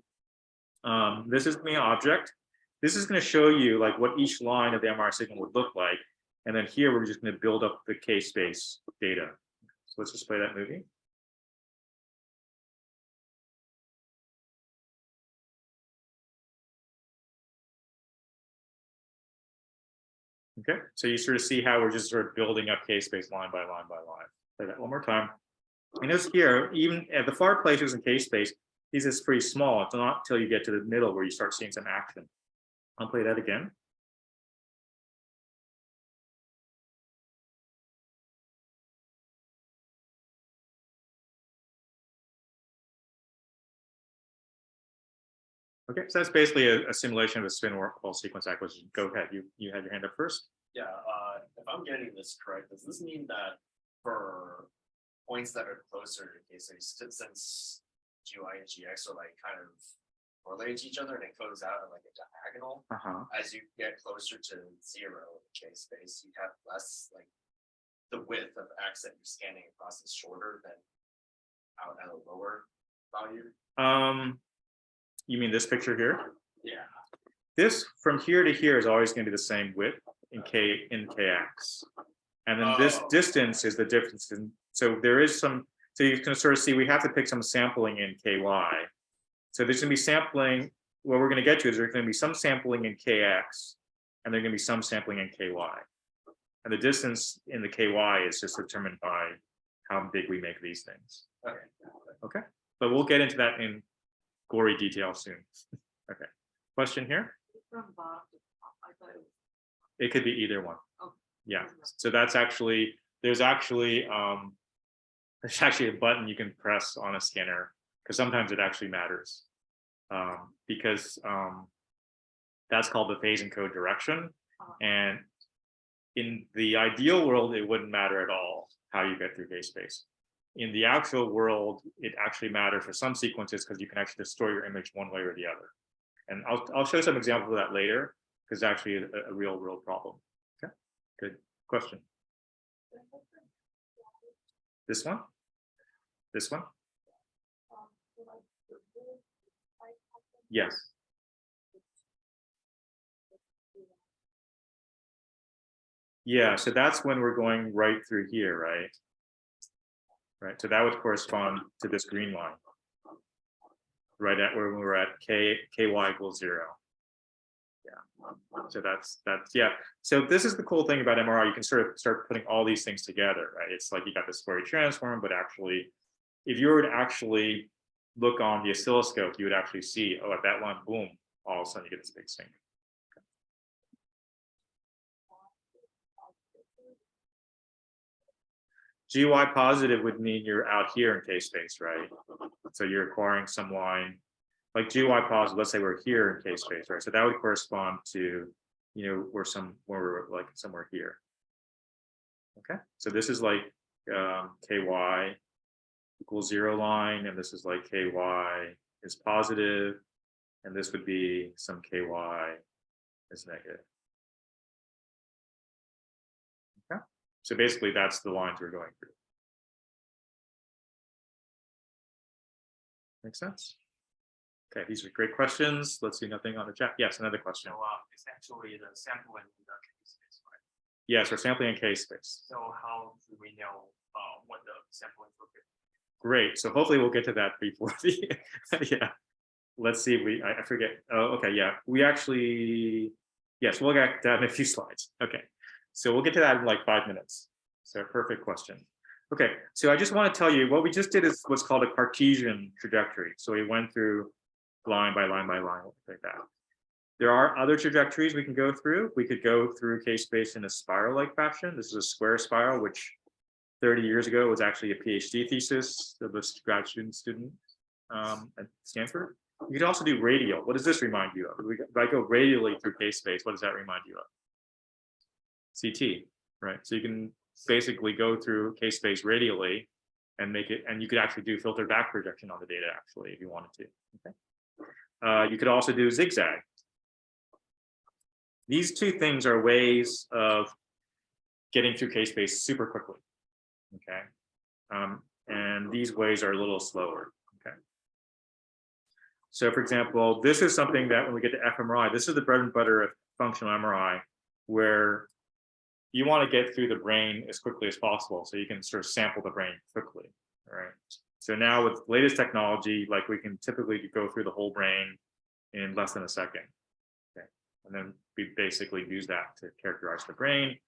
this is the object. This is going to show you like what each line of the MRI signal would look like. And then here, we're just going to build up the K-space data. So let's just play that movie. Okay, so you sort of see how we're just sort of building up K-space line by line by line. Play that one more time. And notice here, even at the far places in K-space, these is pretty small. It's not until you get to the middle where you start seeing some action. I'll play that again. Okay, so that's basically a simulation of a spin wall sequence acquisition. Go ahead, you had your hand up first. Yeah, if I'm getting this correct, does this mean that for points that are closer to K-space, since GY and GX are like kind of related to each other and it goes out in like a diagonal, as you get closer to 0 in K-space, you have less like the width of X that you're scanning across is shorter than out at a lower value. You mean this picture here? Yeah. This from here to here is always going to be the same width in kx, and then this distance is the difference. So there is some. So you can sort of see we have to pick some sampling in ky. So there's going to be sampling. What we're going to get to is there's going to be some sampling in kx, and there's going to be some sampling in ky. And the distance in the ky is just determined by how big we make these things. Okay. Okay. But we'll get into that in gory detail soon. Okay. Question here? From bottom to top, I thought it was. It could be either one. Oh. Yeah. So that's actually, there's actually a button you can press on a scanner because sometimes it actually matters because that's called the phase encode direction. And in the ideal world, it wouldn't matter at all how you get through K-space. In the actual world, it actually matters for some sequences because you can actually distort your image one way or the other. And I'll show some examples of that later because it's actually a real world problem. Okay, good question. This one? This one? Yes. Yeah, so that's when we're going right through here, right? Right, so that would correspond to this green line, right at where we were at ky equals 0. Yeah, so that's yeah. So this is the cool thing about MRI. You can sort of start putting all these things together, right? It's like you got this Fourier transform, but actually, if you were to actually look on the oscilloscope, you would actually see, oh, at that line, boom, all of a sudden you get this big sync. GY positive would mean you're out here in K-space, right? So you're acquiring some line, like GY positive, let's say we're here in K-space, right? So that would correspond to, you know, we're like somewhere here. Okay, so this is like KY equals 0 line, and this is like KY is positive, and this would be some KY is negative. Okay, so basically that's the lines we're going through. Make sense? Okay, these are great questions. Let's see, nothing on the chat. Yes, another question. So it's actually the sampling in the K-space, right? Yes, we're sampling in K-space. So how do we know what the sampling will be? Great. So hopefully we'll get to that before the yeah. Let's see if I forget. Oh, okay, yeah. We actually, yes, we'll get that in a few slides. Okay. So we'll get to that in like 5 minutes. So perfect question. Okay, so I just want to tell you what we just did is what's called a Cartesian trajectory. So we went through line by line by line like that. There are other trajectories we can go through. We could go through K-space in a spiral-like fashion. This is a square spiral, which 30 years ago was actually a PhD thesis of a grad student at Stanford. You could also do radial. What does this remind you of? If I go radially through K-space, what does that remind you of? CT, right? So you can basically go through K-space radially and make it, and you could actually do filter back projection on the data actually if you wanted to. Okay. You could also do zigzag. These two things are ways of getting through K-space super quickly. Okay. And these ways are a little slower. Okay. So for example, this is something that when we get to fMRI, this is the bread and butter of functional MRI, where you want to get through the brain as quickly as possible so you can sort of sample the brain quickly, right? So now with latest technology, like we can typically go through the whole brain in less than a second. Okay. And then we basically use that to characterize the brain.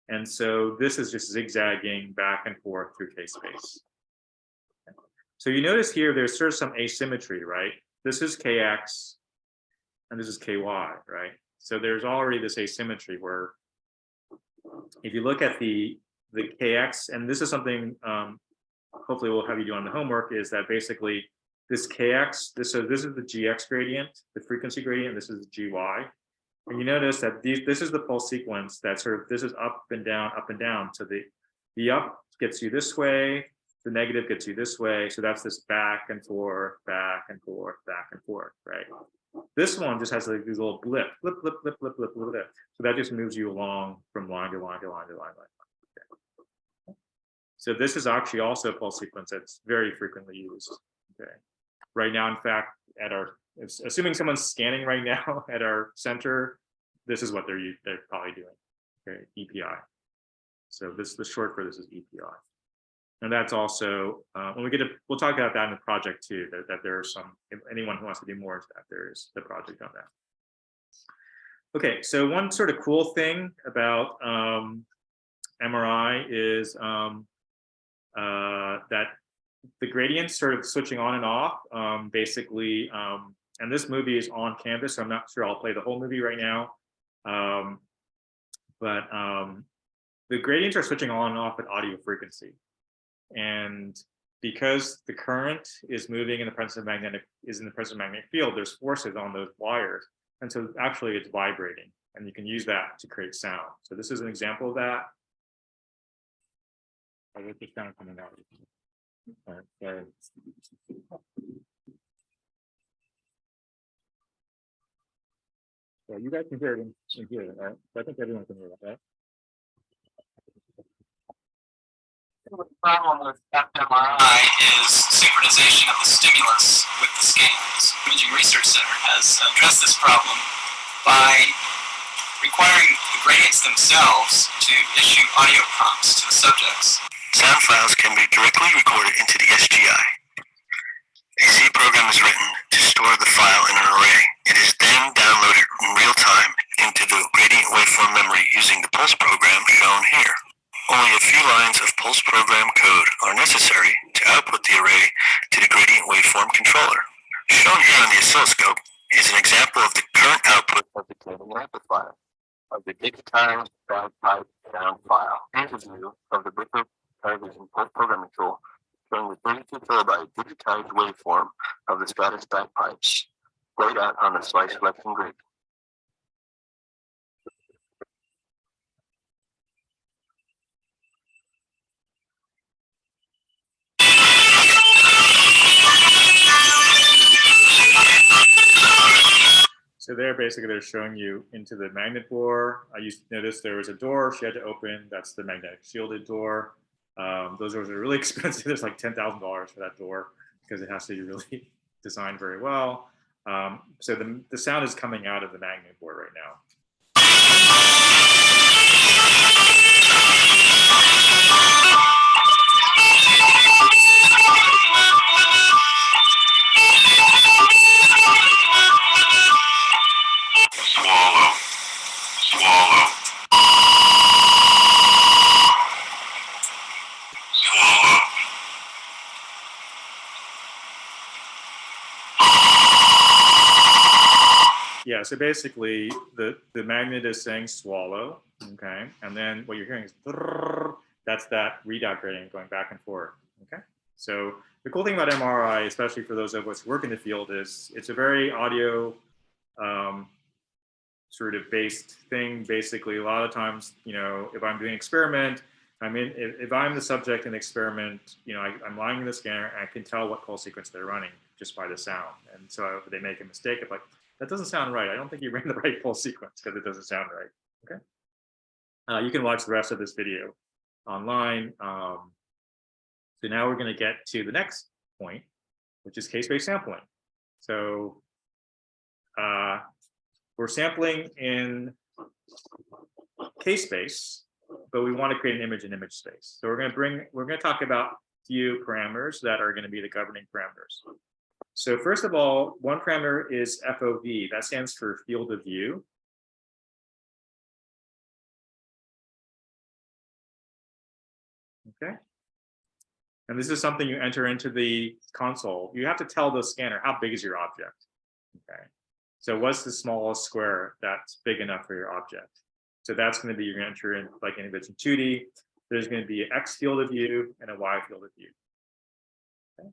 And so this is just zigzagging back and forth through K-space. Okay. So you notice here, there's sort of some asymmetry, right? This is Kx and this is Ky, right? So there's already this asymmetry where if you look at the Kx, and this is something hopefully we'll have you do on the homework, is that basically this Kx, this is the Gx gradient, the frequency gradient, this is the Gy. And you notice that this is the pulse sequence that sort of, this is up and down. So the up gets you this way, the negative gets you this way. So that's this back and forth, back and forth, back and forth, right? This one just has like these little blip. So that just moves you along from line to line to line to line. Okay. So this is actually also a pulse sequence that's very frequently used. Okay. Right now, in fact, assuming someone's scanning right now at our center, this is what they're probably doing. Okay, EPI. So the short for this is EPI. And that's also, when we get to, we'll talk about that in the project too, that there are some, if anyone who wants to do more of that, there is the project on that. Okay, so one sort of cool thing about MRI is that the gradients sort of switching on and off, basically, and this movie is on canvas, so I'm not sure I'll play the whole movie right now. But the gradients are switching on and off at audio frequency. And because the current is moving in the presence of magnetic field, there's forces on those wires. And so actually it's vibrating, and you can use that to create sound. So this is an example of that. I get this sound coming out. All right, so you guys can hear it in here, right? I think everyone can hear that, right? The problem with fMRI is synchronization of the stimulus with the scans. Imaging Research Center has addressed this problem by requiring the gradients themselves to issue audio prompts to the subjects. Sound files can be directly recorded into the SGI. A C program is written to store the file in an array. It is then downloaded in real time into the gradient waveform memory using the pulse program shown here. Only a few lines of pulse program code are necessary to output the array to the gradient waveform controller. Shown here on the oscilloscope is an example of the current output of the gradient amplifier of the digitized bagpipe sound file. Here's a view of the Bifid television pulse programming tool showing the 32 kilobyte digitized waveform of the Stratus bagpipes laid out on the slice selection grid. So there, basically, they're showing you into the magnet bore. I used to notice there was a door she had to open. That's the magnetic shielded door. Those doors are really expensive. There's like $10,000 for that door because it has to be really designed very well. So the sound is coming out of the magnet board right now. Swallow. Swallow. Swallow. Yeah, so basically the magnet is saying swallow, okay? And then what you're hearing is That's that readout gradient going back and forth. Okay. So the cool thing about MRI, especially for those of us who work in the field, is it's a very audio sort of based thing. Basically, a lot of times, you know, if I'm doing an experiment, if I'm the subject in the experiment, you know, I'm lying in the scanner and I can tell what call sequence they're running just by the sound. And so if they make a mistake, I'm like, that doesn't sound right. I don't think you ran the right call sequence because it doesn't sound right. Okay. You can watch the rest of this video online. So now we're going to get to the next point, which is case-based sampling. So we're sampling in case space, but we want to create an image in image space. So we're going to talk about a few parameters that are going to be the governing parameters. So first of all, one parameter is FOV. That stands for field of view. Okay. And this is something you enter into the console. You have to tell the scanner how big is your object. Okay. So what's the smallest square that's big enough for your object? So that's going to be, you're going to enter in, like in image in 2D, there's going to be an X field of view and a Y field of view. Okay.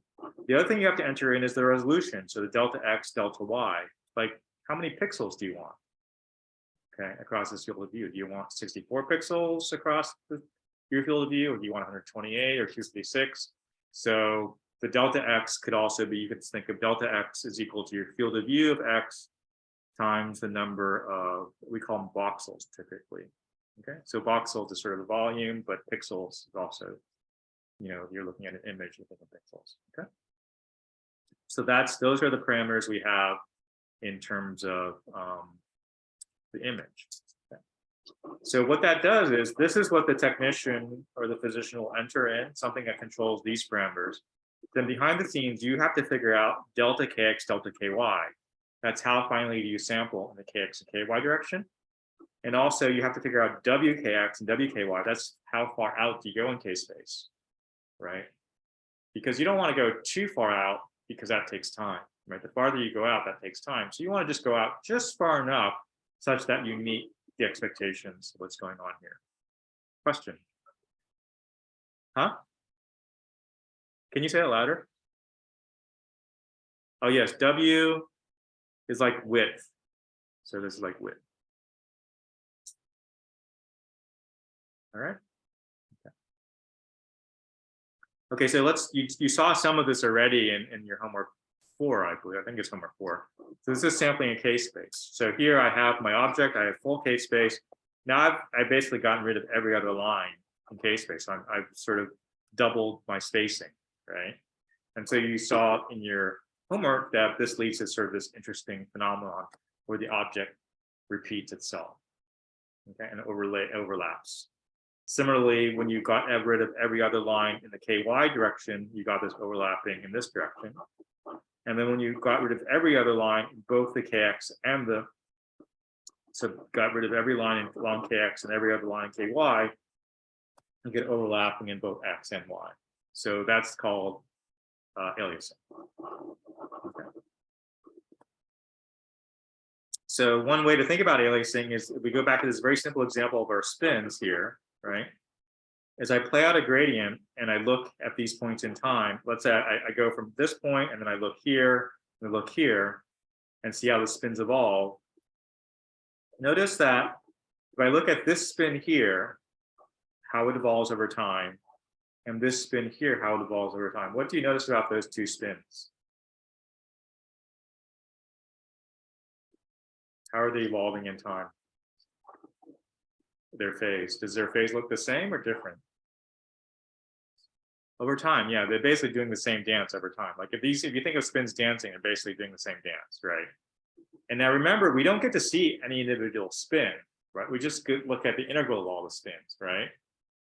The other thing you have to enter in is the resolution. So the delta X, delta Y, like how many pixels do you want? Okay, across this field of view. Do you want 64 pixels across your field of view, or do you want 128 or 256? So the delta X could also be, you could think of delta X is equal to your field of view of X times the number of, we call them voxels typically. Okay, so voxels is sort of the volume, but pixels is also, you know, you're looking at an image with different pixels. Okay, so those are the parameters we have in terms of the image. Okay. So what that does is, this is what the technician or the physician will enter in, something that controls these parameters. Then behind the scenes, you have to figure out delta KX, delta KY. That's how finally you sample in the KX and KY direction. And also you have to figure out WKX and WKY. That's how far out do you go in case space, right? Because you don't want to go too far out because that takes time, right? The farther you go out, that takes time. So you want to just go out just far enough such that you meet the expectations of what's going on here. Question? Huh? Can you say it louder? Oh yes, W is like width. So this is like width. All right. Okay, so you saw some of this already in your homework 4, I believe. I think it's homework 4. So this is sampling a case space. So here I have my object, I have full case space. Now I've basically gotten rid of every other line in case space. So I've sort of doubled my spacing, right? And so you saw in your homework that this leads to sort of this interesting phenomenon where the object repeats itself, okay, and overlaps. Similarly, when you got rid of every other line in the KY direction, you got this overlapping in this direction. And then when you got rid of every other line in both the KX and got rid of every line in long KX and every other line in KY, you get overlapping in both X and Y. So that's called aliasing. Okay. So one way to think about aliasing is, if we go back to this very simple example of our spins here, right? As I play out a gradient and I look at these points in time, let's say I go from this point and then I look here and I look here and see how the spins evolve. Notice that if I look at this spin here, how it evolves over time, and this spin here, how it evolves over time. What do you notice about those two spins? How are they evolving in time? Their phase. Does their phase look the same or different? Over time, yeah, they're basically doing the same dance over time. Like if you think of spins dancing, they're basically doing the same dance, right? And now remember, we don't get to see any individual spin, right? We just look at the integral of all the spins, right?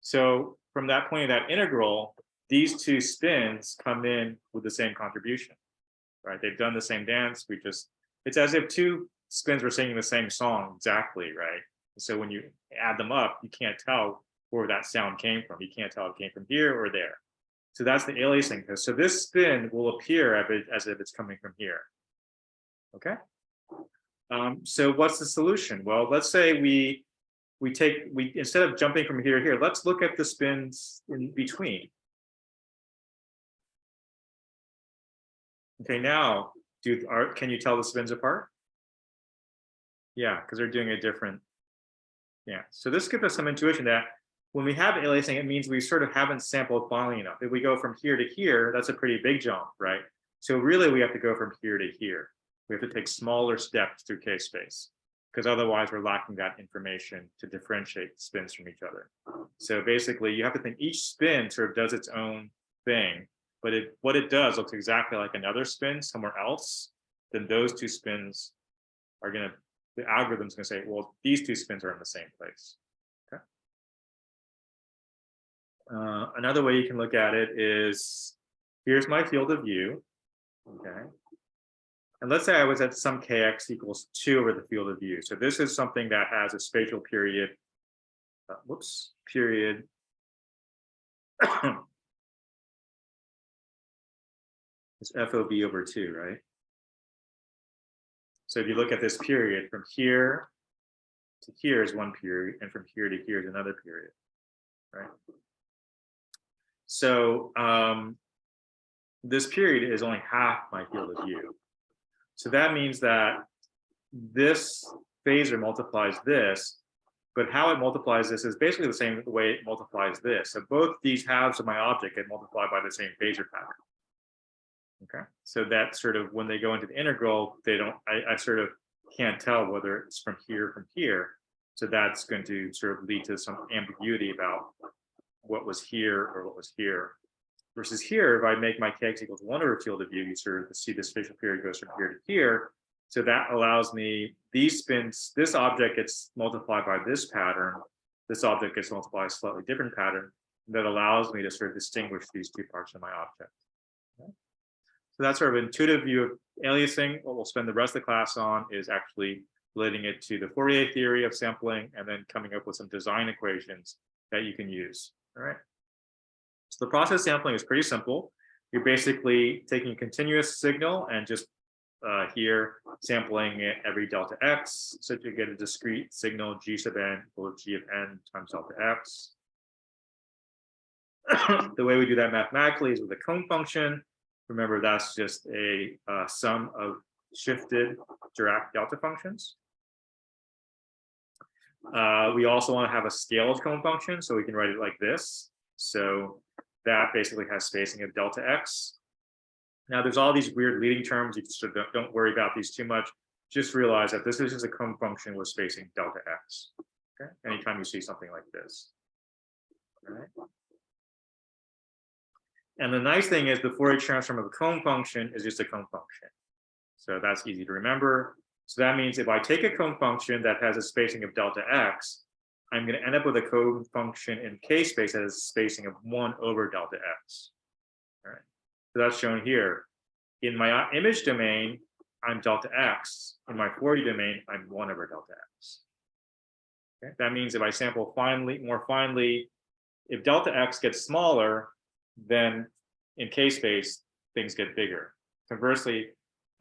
So from that point of that integral, these two spins come in with the same contribution, right? They've done the same dance. It's as if two spins were singing the same song exactly, right? So when you add them up, you can't tell where that sound came from. You can't tell it came from here or there. So that's the aliasing. So this spin will appear as if it's coming from here. Okay. So what's the solution? Well, let's say we we instead of jumping from here to here, let's look at the spins in between. Okay, now can you tell the spins apart? Yeah, because they're doing a different. Yeah, so this gives us some intuition that when we have aliasing, it means we sort of haven't sampled finely enough. If we go from here to here, that's a pretty big jump, right? So really we have to go from here to here. We have to take smaller steps through k-space, because otherwise we're lacking that information to differentiate spins from each other. So basically you have to think each spin sort of does its own thing, but what it does looks exactly like another spin somewhere else. Then those two spins are the algorithm's gonna say, well, these two spins are in the same place. Okay. Another way you can look at it is, here's my field of view. Okay. And let's say I was at some kx equals 2 over the field of view. So this is something that has a spatial period, period. It's FOV over 2, right? So if you look at this period, from here to here is one period, and from here to here is another period, right? So this period is only half my field of view. So that means that this phasor multiplies this, but how it multiplies this is basically the same way it multiplies this. So both these halves of my object get multiplied by the same phasor pattern. Okay, so that sort of, when they go into the integral, they don't, I sort of can't tell whether it's from here. So that's going to sort of lead to some ambiguity about what was here or what was here. Versus here, if I make my kx equals 1 over field of view, you sort of see the spatial period goes from here to here. So that allows me, these spins, this object gets multiplied by this pattern, this object gets multiplied by a slightly different pattern. That allows me to sort of distinguish these two parts of my object. Okay. So that's sort of an intuitive view of aliasing. What we'll spend the rest of the class on is actually relating it to the Fourier theory of sampling, and then coming up with some design equations that you can use. All right. So the process of sampling is pretty simple. You're basically taking a continuous signal and just here sampling it every delta x, so you get a discrete signal g sub n equals g of n times delta x. The way we do that mathematically is with a cone function. Remember, that's just a sum of shifted Dirac delta functions. We also want to have a scaled cone function, so we can write it like this. So that basically has spacing of delta x. Now there's all these weird leading terms. You just don't worry about these too much. Just realize that this is just a cone function with spacing delta x. Okay. Anytime you see something like this. All right. And the nice thing is the Fourier transform of a cone function is just a cone function. So that's easy to remember. So that means if I take a cone function that has a spacing of delta x, I'm going to end up with a cone function in k-space that has a spacing of 1 over delta x. All right. So that's shown here. In my image domain, I'm delta x. In my Fourier domain, I'm 1 over delta x. Okay. That means if I sample more finely, if delta x gets smaller, then in k-space, things get bigger. Conversely,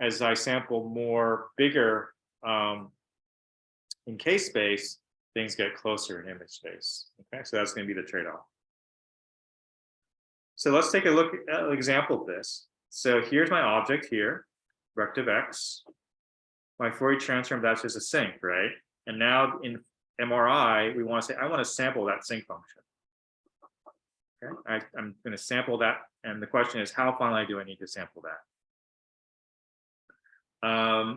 as I sample more bigger in k-space, things get closer in image space. Okay, so that's going to be the trade-off. So let's take a look at an example of this. So here's my object here, vector x. My Fourier transform, that's just a sinc, right? And now in MRI, we want to say, I want to sample that sinc function. Okay, I'm going to sample that. And the question is, how finely do I need to sample that?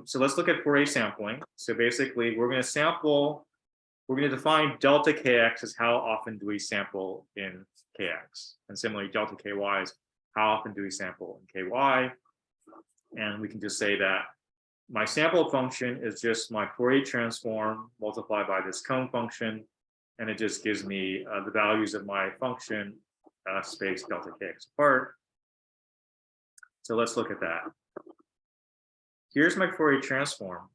So let's look at Fourier sampling. So basically, we're going to define delta kx as how often do we sample in kx. And similarly, delta ky is how often do we sample in ky. And we can just say that my sample function is just my Fourier transform multiplied by this cone function. And it just gives me the values of my function space delta kx apart. So let's look at that. Here's my Fourier transform,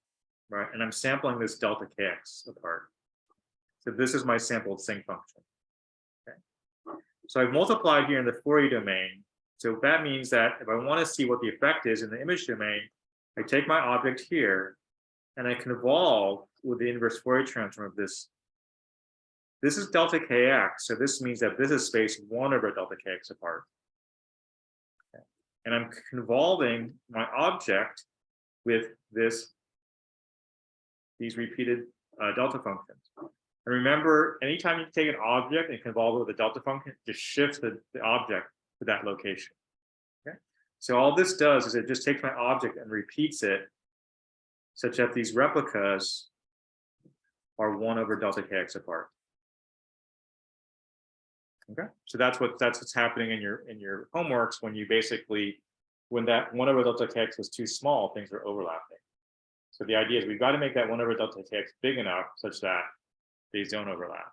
right? And I'm sampling this delta kx apart. So this is my sampled sinc function. Okay. So I've multiplied here in the Fourier domain. So that means that if I want to see what the effect is in the image domain, I take my object here and I can evolve with the inverse Fourier transform of this This is delta kx, so this means that this is space 1 over delta kx apart. Okay. And I'm convolving my object with these repeated delta functions. And remember, anytime you take an object and convolve it with a delta function, just shifts the object to that location. Okay. So all this does is it just takes my object and repeats it such that these replicas are 1 over delta kx apart. Okay, so that's what's happening in your homeworks when you basically, when that 1 over delta kx was too small, things are overlapping. So the idea is we've got to make that 1 over delta kx big enough such that they don't overlap.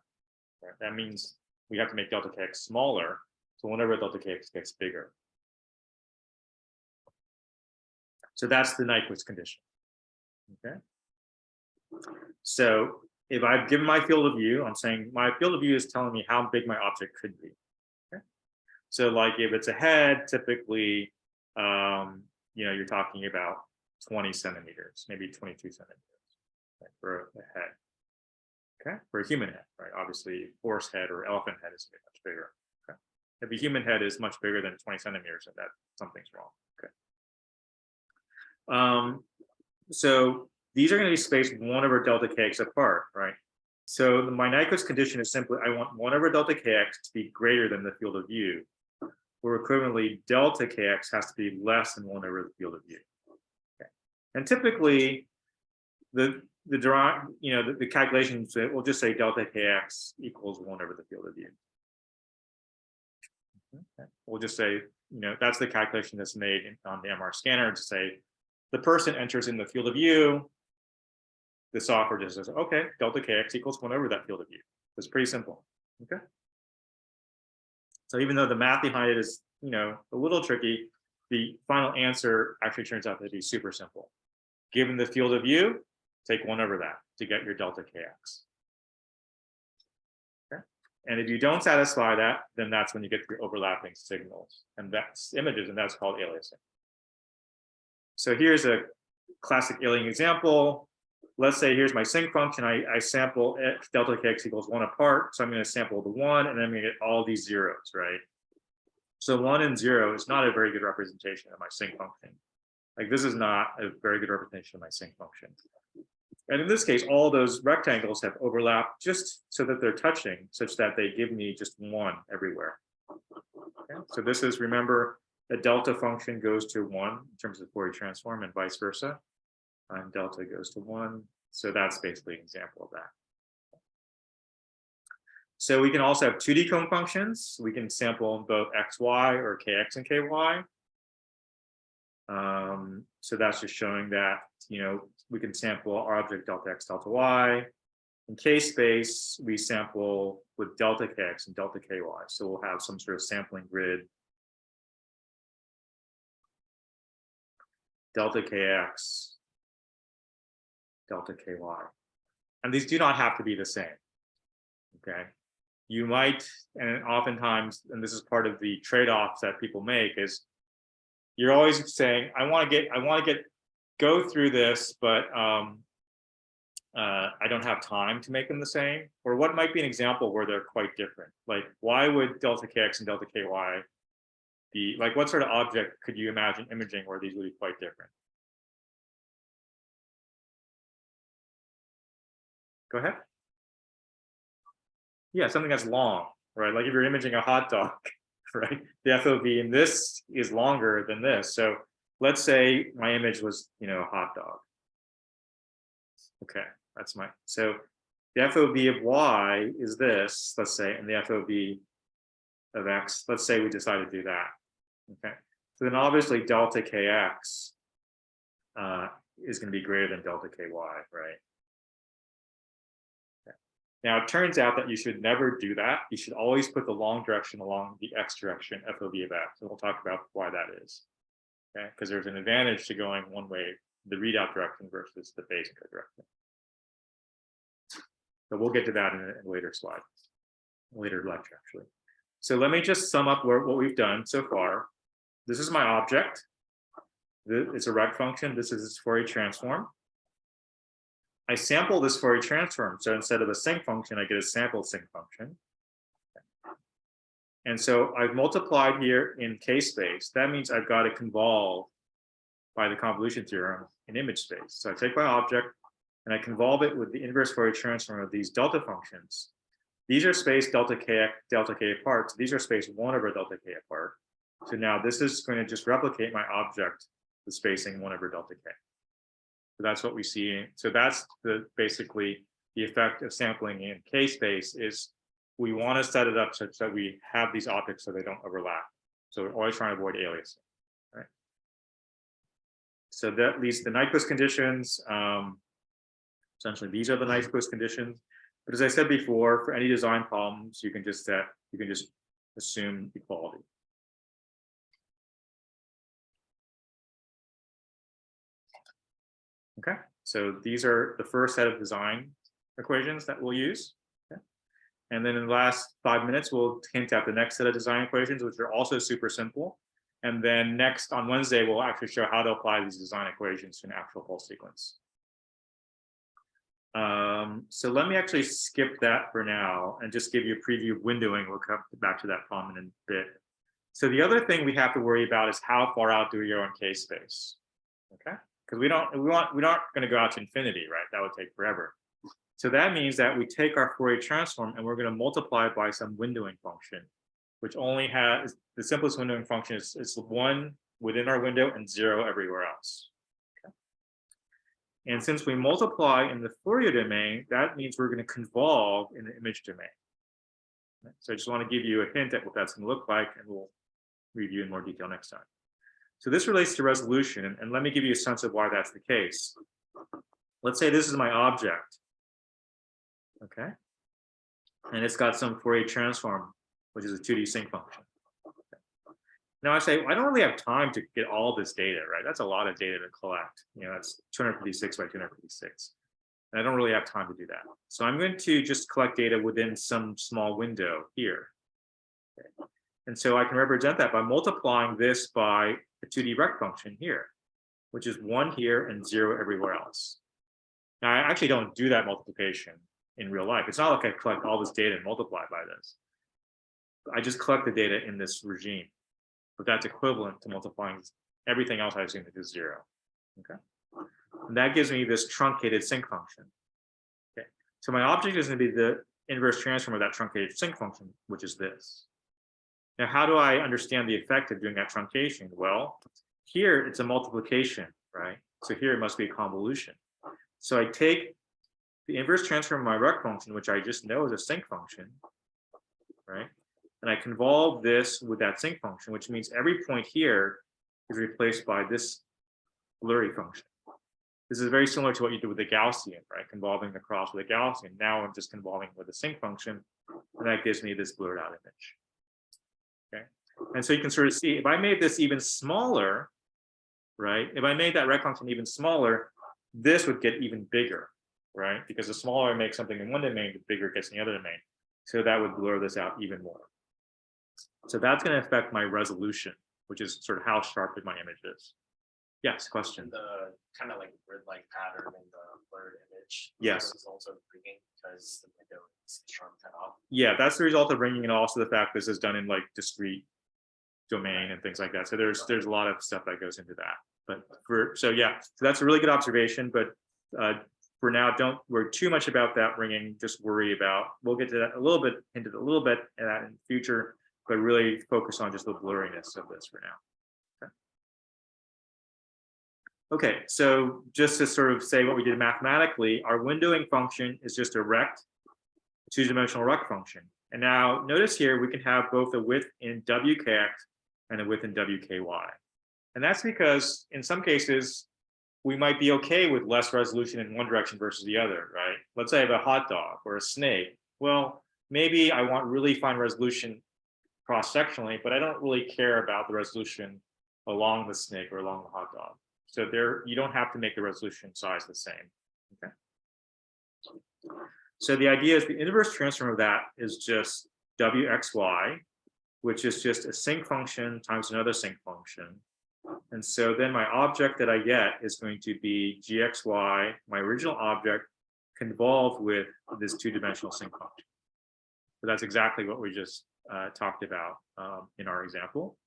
Right? That means we have to make delta kx smaller, so 1 over delta kx gets bigger. So that's the Nyquist condition. Okay. So if I've given my field of view, I'm saying my field of view is telling me how big my object could be. Okay. So like if it's a head, typically, you're talking about 20 centimeters, maybe 22 centimeters, right, for a head. Okay, for a human head, right? Obviously, horse head or elephant head is much bigger. Okay. If a human head is much bigger than 20 centimeters, then that something's wrong. Okay. So these are going to be spaced 1 over delta kx apart, right? So my Nyquist condition is simply I want 1 over delta kx to be greater than the field of view, or equivalently delta kx has to be less than 1 over the field of view. Okay. And typically, the calculations will just say delta kx equals 1 over the field of view. Okay. We'll just say that's the calculation that's made on the MR scanner to say the person enters in the field of view. The software just says, okay, delta kx equals 1 over that field of view. It's pretty simple. Okay. So even though the math behind it is, a little tricky, the final answer actually turns out to be super simple. Given the field of view, take 1 over that to get your delta kx. Okay. And if you don't satisfy that, then that's when you get your overlapping signals, and that's images, and that's called aliasing. So here's a classic alien example. Let's say here's my sync function. I sample delta kx equals 1 apart. So I'm going to sample the 1, and then I'm going to get all these zeros, right? So 1 and 0 is not a very good representation of my sync function. Like this is not a very good representation of my sync function. And in this case, all those rectangles have overlapped just so that they're touching, such that they give me just 1 everywhere. Okay? So this is, remember, the delta function goes to 1 in terms of Fourier transform and vice versa. And delta goes to 1. So that's basically an example of that. So we can also have 2D cone functions. We can sample both xy or kx and ky. So that's just showing that, we can sample our object delta x, delta y. In k space, we sample with delta kx and delta ky. So we'll have some sort of sampling grid. Delta kx, delta ky. And these do not have to be the same. Okay. You might, and oftentimes, and this is part of the trade-offs that people make, is you're always saying, I want to go through this, but I don't have time to make them the same. Or what might be an example where they're quite different? Like, why would delta kx and delta ky be, like, what sort of object could you imagine imaging where these would be quite different? Go ahead. Yeah, something that's long, right? Like if you're imaging a hot dog, right? The FOV in this is longer than this. So let's say my image was, a hot dog. Okay, that's so the FOV of y is this, let's say, and the FOV of x, let's say we decide to do that. Okay, so then obviously delta kx is going to be greater than delta ky, right? Now, it turns out that you should never do that. You should always put the long direction along the x direction, FOV of x. And we'll talk about why that is. Okay, because there's an advantage to going one way, the readout direction versus the phase direction. But we'll get to that in a later slide, later lecture, actually. So let me just sum up what we've done so far. This is my object. It's a rect function. This is its Fourier transform. I sample this Fourier transform. So instead of a sinc function, I get a sample sinc function. And so I've multiplied here in k-space. That means I've got to convolve by the convolution theorem in image space. So I take my object and I convolve it with the inverse Fourier transform of these delta functions. These are spaced delta k apart. So these are spaced 1 over delta k apart. So now this is going to just replicate my object with spacing 1 over delta k. So that's what we see. So that's basically the effect of sampling in k-space is we want to set it up such that we have these objects so they don't overlap. So we're always trying to avoid aliasing, right? So that leads to the Nyquist conditions. Essentially, these are the Nyquist conditions. But as I said before, for any design problems, you can just assume equality. Okay, so these are the first set of design equations that we'll use. Okay. And then in the last 5 minutes, we'll hint at the next set of design equations, which are also super simple. And then next on Wednesday, we'll actually show how to apply these design equations to an actual pulse sequence. So let me actually skip that for now and just give you a preview of windowing. We'll come back to that problem in a bit. So the other thing we have to worry about is how far out do we go in k-space? Okay, because we aren't going to go out to infinity, right? That would take forever. So that means that we take our Fourier transform and we're going to multiply it by some windowing function, which only has the simplest windowing function is 1 within our window and 0 everywhere else. Okay. And since we multiply in the Fourier domain, that means we're going to convolve in the image domain. Okay. So I just want to give you a hint at what that's going to look like, and we'll review in more detail next time. So this relates to resolution, and let me give you a sense of why that's the case. Let's say this is my object, okay? And it's got some Fourier transform, which is a 2D sinc function. Okay. Now I say, I don't really have time to get all this data, right? That's a lot of data to collect. You know, that's 256 by 256. And I don't really have time to do that. So I'm going to just collect data within some small window here. Okay. And so I can represent that by multiplying this by a 2D rect function here, which is 1 here and 0 everywhere else. Now, I actually don't do that multiplication in real life. It's not like I collect all this data and multiply by this. I just collect the data in this regime, but that's equivalent to multiplying everything else I assume is 0. Okay, and that gives me this truncated sinc function. Okay, so my object is going to be the inverse transform of that truncated sinc function, which is this. Now, how do I understand the effect of doing that truncation? Well, here it's a multiplication, right? So here it must be a convolution. So I take the inverse transform of my rect function, which I just know is a sinc function, right? And I convolve this with that sinc function, which means every point here is replaced by this blurry function. This is very similar to what you do with the Gaussian, right? Convolving the cross with a Gaussian. Now I'm just convolving with a sinc function, and that gives me this blurred out image. Okay, and so you can sort of see if I made this even smaller, right? If I made that rect function even smaller, this would get even bigger, right? Because the smaller I make something in one domain, the bigger it gets in the other domain. So that would blur this out even more. So that's going to affect my resolution, which is sort of how sharp my image is. Yes, question. The kind of like grid-like pattern in the blurred image. Yes. Is also bringing because the window is sharp cut off. Yeah, that's the result of bringing in also the fact this is done in like discrete domain and things like that. So there's a lot of stuff that goes into that. But so that's a really good observation. But for now, don't worry too much about that ringing. Just worry about, we'll get to that a little bit in the future, but really focus on just the blurriness of this for now. Okay, so just to sort of say what we did mathematically, our windowing function is just a rect, two-dimensional rect function. And now notice here, we can have both a width in WKX and a width in WKY. And that's because in some cases, we might be okay with less resolution in one direction versus the other, right? Let's say I have a hot dog or a snake. Well, maybe I want really fine resolution cross-sectionally, but I don't really care about the resolution along the snake or along the hot dog. So there, you don't have to make the resolution size the same. Okay. So the idea is the inverse transform of that is just WXY, which is just a sinc function times another sinc function. And so then my object that I get is going to be gxy, my original object, convolved with this two-dimensional sinc function. So that's exactly what we just talked about in our example.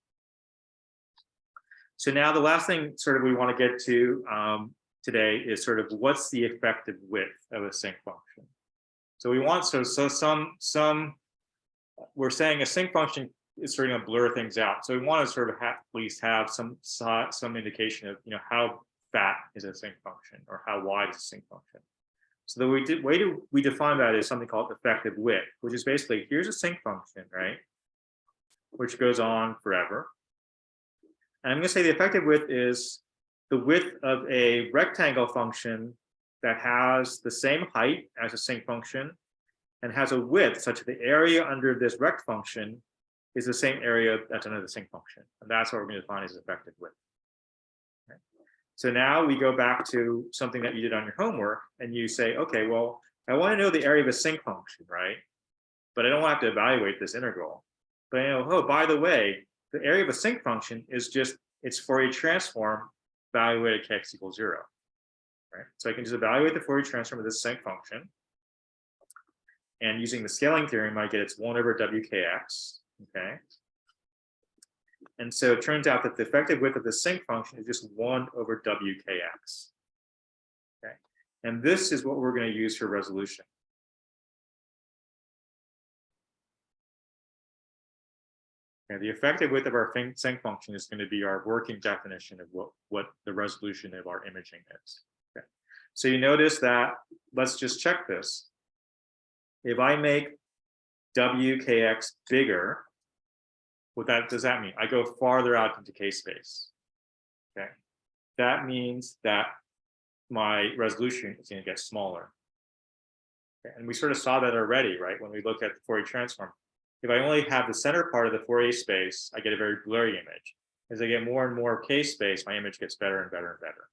So now the last thing sort of we want to get to today is sort of what's the effective width of a sinc function. So we want some we're saying a sinc function is sort of going to blur things out. So we want to sort of at least have some indication of how fat is a sinc function or how wide is a sinc function. So the way we define that is something called effective width, which is basically here's a sinc function, right, which goes on forever. And I'm going to say the effective width is the width of a rectangle function that has the same height as a sinc function and has a width such that the area under this rect function is the same area that's under the sinc function. And that's what we're going to define as effective width. Okay. So now we go back to something that you did on your homework and you say, okay, well, I want to know the area of a sinc function, right? But I don't have to evaluate this integral. But I know, oh, by the way, the area of a sinc function is just its Fourier transform evaluated at x equals 0. Right? So I can just evaluate the Fourier transform of this sinc function. And using the scaling theorem, I get it's 1 over wkx. Okay. And so it turns out that the effective width of the sinc function is just 1 over wkx. Okay. And this is what we're going to use for resolution. Okay, the effective width of our sinc function is going to be our working definition of what the resolution of our imaging is. Okay. So you notice that, let's just check this. If I make wkx bigger, what does that mean? I go farther out into k-space. Okay, that means that my resolution is going to get smaller. Okay. And we sort of saw that already, right? When we look at the Fourier transform. If I only have the center part of the Fourier space, I get a very blurry image. As I get more and more k-space, my image gets better and better and better.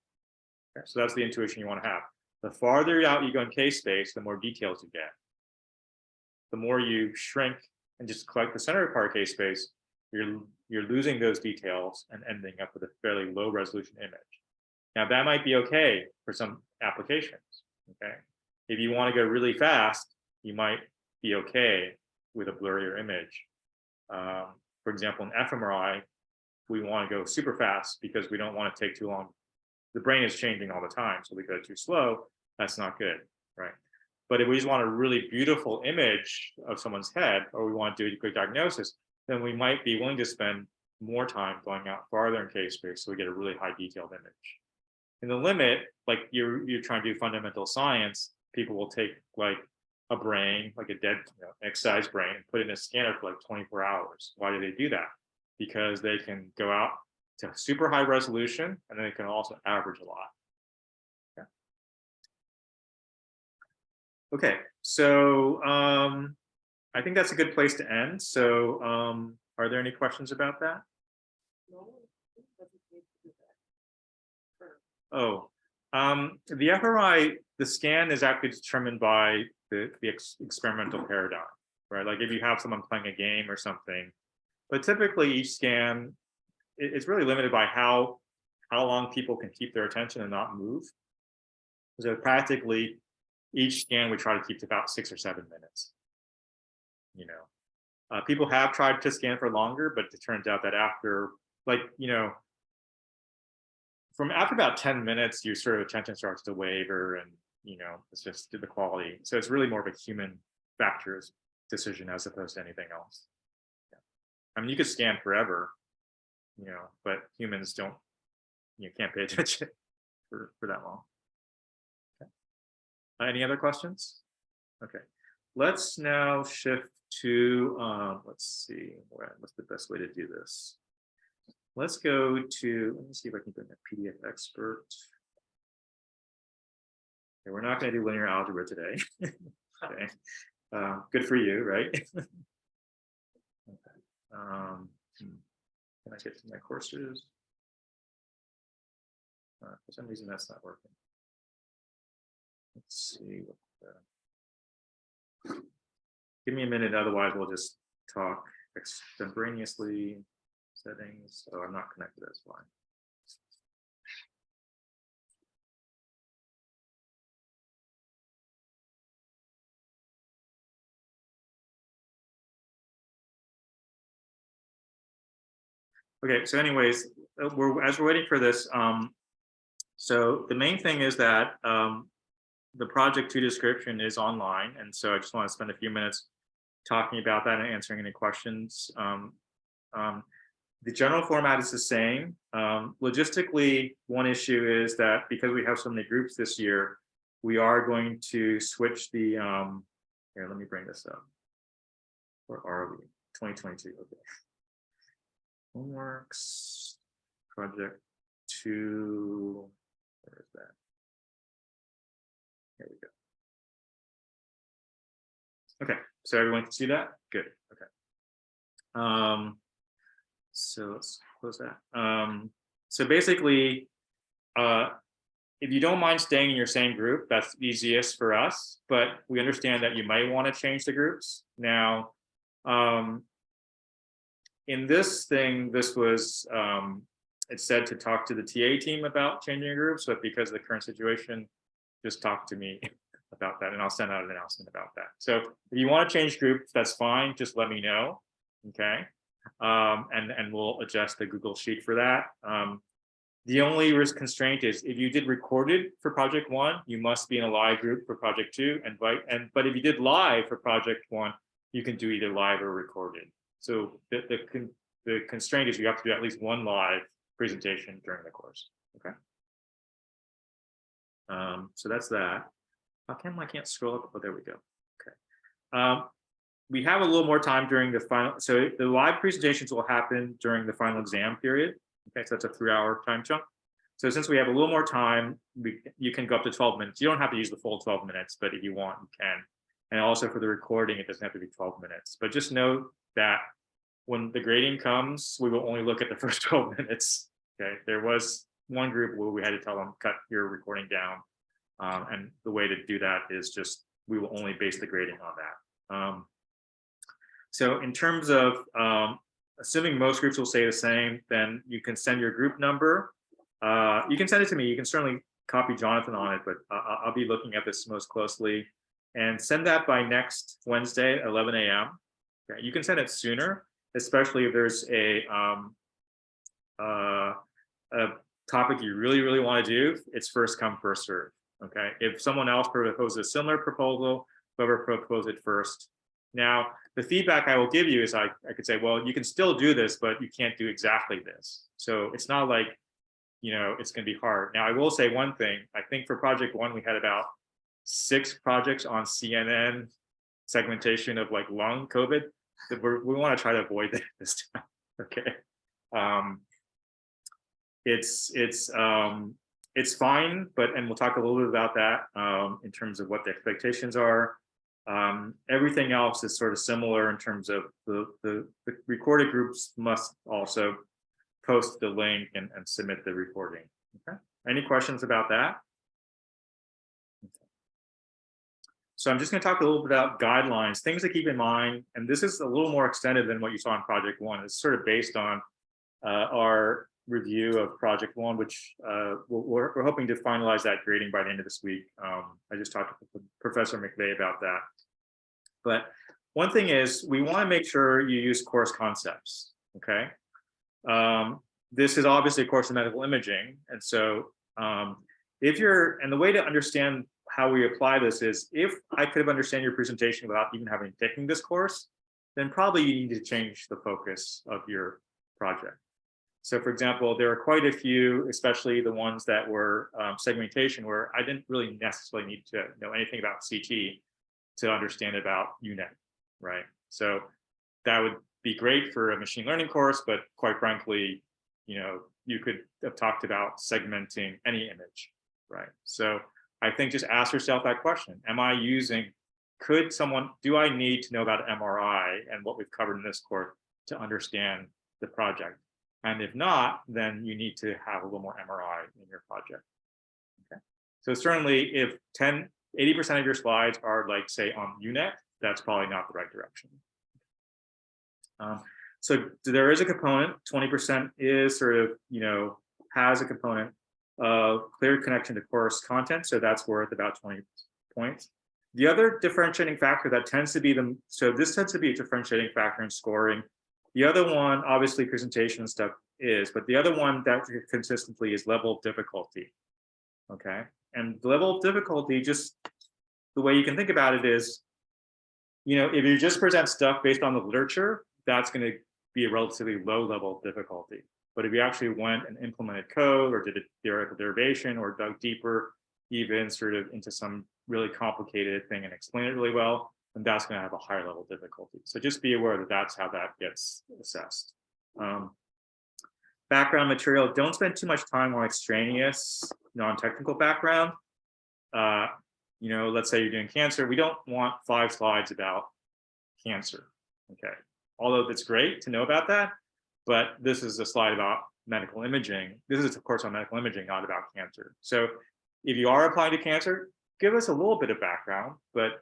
Okay. So that's the intuition you want to have. The farther out you go in k-space, the more details you get. The more you shrink and just collect the center part of k-space, you're losing those details and ending up with a fairly low resolution image. Now that might be okay for some applications. Okay, if you want to go really fast, you might be okay with a blurrier image. For example, in fMRI, we want to go super fast because we don't want to take too long. The brain is changing all the time, so we go too slow. That's not good, right? But if we just want a really beautiful image of someone's head, or we want to do a quick diagnosis, then we might be willing to spend more time going out farther in k-space so we get a really high detailed image. In the limit, like you're trying to do fundamental science, people will take like a brain, like a dead excised brain, and put it in a scanner for like 24 hours. Why do they do that? Because they can go out to super high resolution and then they can also average a lot. Okay, so I think that's a good place to end. So are there any questions about that? No, it doesn't need to do that. Oh, the FRI, the scan is actually determined by the experimental paradigm, right? Like if you have someone playing a game or something, but typically each scan, it's really limited by how long people can keep their attention and not move. So practically, each scan we try to keep to about 6 or 7 minutes. People have tried to scan for longer, but it turns out that after, from after about 10 minutes, your sort of attention starts to waver, and it's just the quality. So it's really more of a human factors decision as opposed to anything else. Yeah. I mean, you could scan forever, but humans don't, can't pay attention for that long. Any other questions? Okay, let's now shift to, let's see, what's the best way to do this? Let's go to, let me see if I can bring a PDF expert. Okay, we're not going to do linear algebra today. Okay, good for you, right? Okay. Can I get to my courses? For some reason, that's not working. Let's see. Give me a minute, otherwise we'll just talk extemporaneously. Settings. Oh, I'm not connected, that's fine. Okay, so anyways, as we're waiting for this, so the main thing is that the project 2 description is online, and so I just want to spend a few minutes talking about that and answering any questions. The general format is the same. Logistically, one issue is that because we have so many groups this year, we are going to switch the, here, let me bring this up. Where are we? 2022, okay. Homeworks, project 2, where is that? Here we go. Okay, so everyone can see that? Good, okay. So let's close that. So basically, if you don't mind staying in your same group, that's easiest for us, but we understand that you might want to change the groups. Now, in this thing, this was, it said to talk to the TA team about changing groups, but because of the current situation, just talk to me about that and I'll send out an announcement about that. So if you want to change groups, that's fine, just let me know, okay? And we'll adjust the Google Sheet for that. The only risk constraint is if you did recorded for project 1, you must be in a live group for project 2, but if you did live for project 1, you can do either live or recorded. So the constraint is you have to do at least 1 live presentation during the course. Okay. So that's that. How come I can't scroll up? Oh, there we go. Okay. We have a little more time during the final. So the live presentations will happen during the final exam period. Okay, so that's a 3-hour time chunk. So since we have a little more time, you can go up to 12 minutes. You don't have to use the full 12 minutes, but if you want, you can. And also for the recording, it doesn't have to be 12 minutes. But just note that when the grading comes, we will only look at the first 12 minutes. Okay, there was one group where we had to tell them cut your recording down. And the way to do that is just, we will only base the grading on that. So in terms of, assuming most groups will say the same, then you can send your group number. You can send it to me. You can certainly copy Jonathan on it, but I'll be looking at this most closely. And send that by next Wednesday at 11 a.m. Okay. You can send it sooner, especially if there's a topic you really, really want to do. It's first come, first serve. Okay. If someone else proposes a similar proposal, whoever proposed it first. Now, the feedback I will give you is I could say, well, you can still do this, but you can't do exactly this. So it's not like, you know, it's going to be hard. Now, I will say one thing. I think for project 1, we had about 6 projects on CNN segmentation of like lung COVID. We want to try to avoid that this time. Okay. It's fine, and we'll talk a little bit about that in terms of what the expectations are. Everything else is sort of similar in terms of the recorded groups must also post the link and submit the recording. Okay. Any questions about that? Okay. So I'm just going to talk a little bit about guidelines, things to keep in mind, and this is a little more extended than what you saw in project 1. It's sort of based on our review of project 1, which we're hoping to finalize that grading by the end of this week. I just talked to Professor McVeigh about that. But one thing is we want to make sure you use course concepts, okay? This is obviously a course in medical imaging. And so and the way to understand how we apply this is if I could have understand your presentation without even having taken this course, then probably you need to change the focus of your project. So for example, there are quite a few, especially the ones that were segmentation, where I didn't really necessarily need to know anything about CT to understand about UNet, right? So that would be great for a machine learning course, but quite frankly, you know, you could have talked about segmenting any image, right? So I think just ask yourself that question. Do I need to know about MRI and what we've covered in this course to understand the project? And if not, then you need to have a little more MRI in your project. Okay. So certainly if 80% of your slides are like, say, on UNet, that's probably not the right direction. So there is a component, 20% is sort of, you know, has a component of clear connection to course content. So that's worth about 20 points. The other differentiating factor that tends to be this tends to be a differentiating factor in scoring The other one, obviously presentation stuff is, but the other one that consistently is level of difficulty. Okay, and the level of difficulty, just the way you can think about it is, if you just present stuff based on the literature, that's going to be a relatively low level of difficulty. But if you actually went and implemented code or did a theoretical derivation or dug deeper, even sort of into some really complicated thing and explain it really well, then that's going to have a higher level of difficulty. So just be aware that that's how that gets assessed. Background material, don't spend too much time on extraneous, non-technical background. Let's say you're doing cancer. We don't want 5 slides about cancer, okay? Although it's great to know about that, but this is a slide about medical imaging. This is, of course, on medical imaging, not about cancer. So if you are applying to cancer, give us a little bit of background, but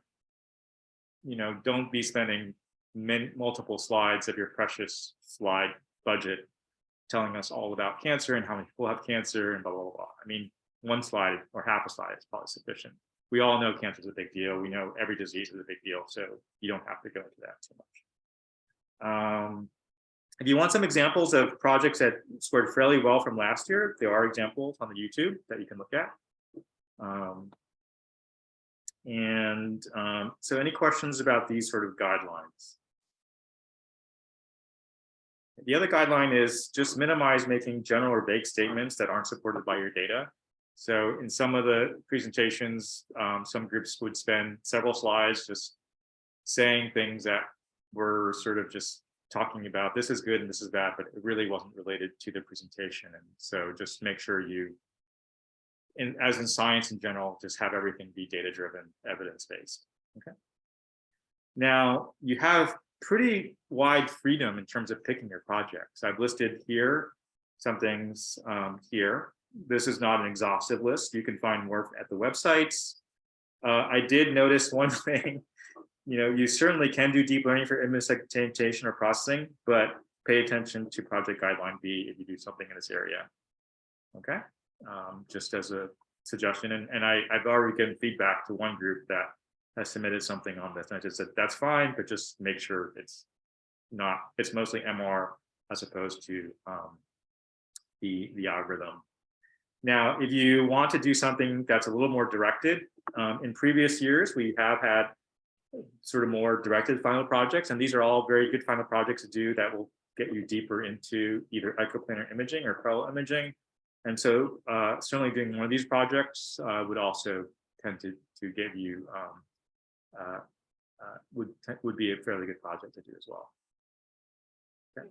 don't be spending multiple slides of your precious slide budget telling us all about cancer and how many people have cancer and blah, blah, blah. I mean, 1 slide or half a slide is probably sufficient. We all know cancer is a big deal. We know every disease is a big deal, so you don't have to go into that too much. If you want some examples of projects that scored fairly well from last year, there are examples on the YouTube that you can look at. So any questions about these sort of guidelines? The other guideline is just minimize making general or vague statements that aren't supported by your data. So in some of the presentations, some groups would spend several slides just saying things that were sort of just talking about this is good and this is bad, but it really wasn't related to the presentation. And so just make sure you, as in science in general, just have everything be data-driven, evidence-based. Okay. Now you have pretty wide freedom in terms of picking your projects. I've listed here some things here. This is not an exhaustive list. You can find more at the websites. I did notice one thing. You certainly can do deep learning for image segmentation or processing, but pay attention to Project Guideline B if you do something in this area. Okay, just as a suggestion. And I've already given feedback to one group that has submitted something on this, and I just said that's fine, but just make sure it's mostly MR as opposed to the algorithm. Now, if you want to do something that's a little more directed, in previous years we have had sort of more directed final projects, and these are all very good final projects to do that will get you deeper into either echoplanar imaging or parallel imaging. And so certainly doing one of these projects would also tend to give you would be a fairly good project to do as well. Okay.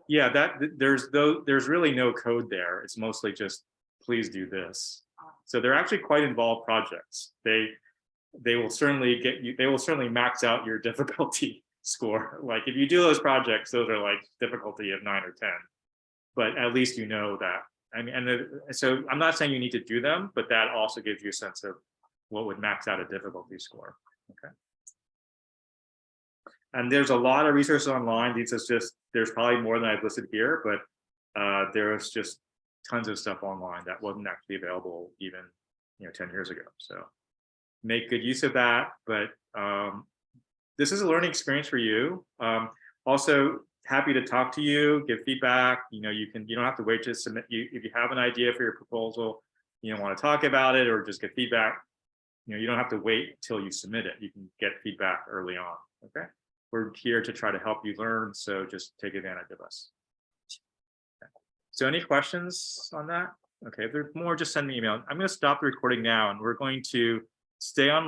Yeah, there's really no code there. It's mostly just please do this. So they're actually quite involved projects. They will certainly get you. They will certainly max out your difficulty score. Like if you do those projects, those are like difficulty of 9 or 10. But at least you know that. I mean, so I'm not saying you need to do them, but that also gives you a sense of what would max out a difficulty score. Okay. And there's a lot of resources online. There's probably more than I've listed here, but there's just tons of stuff online that wasn't actually available even 10 years ago. So make good use of that. But this is a learning experience for you. Also happy to talk to you, give feedback. You don't have to wait to submit. If you have an idea for your proposal, you don't want to talk about it or just get feedback. You don't have to wait till you submit it. You can get feedback early on. Okay. We're here to try to help you learn, so just take advantage of us. Okay. So any questions on that? Okay, if there's more, just send me an email. I'm going to stop the recording now, and we're going to stay on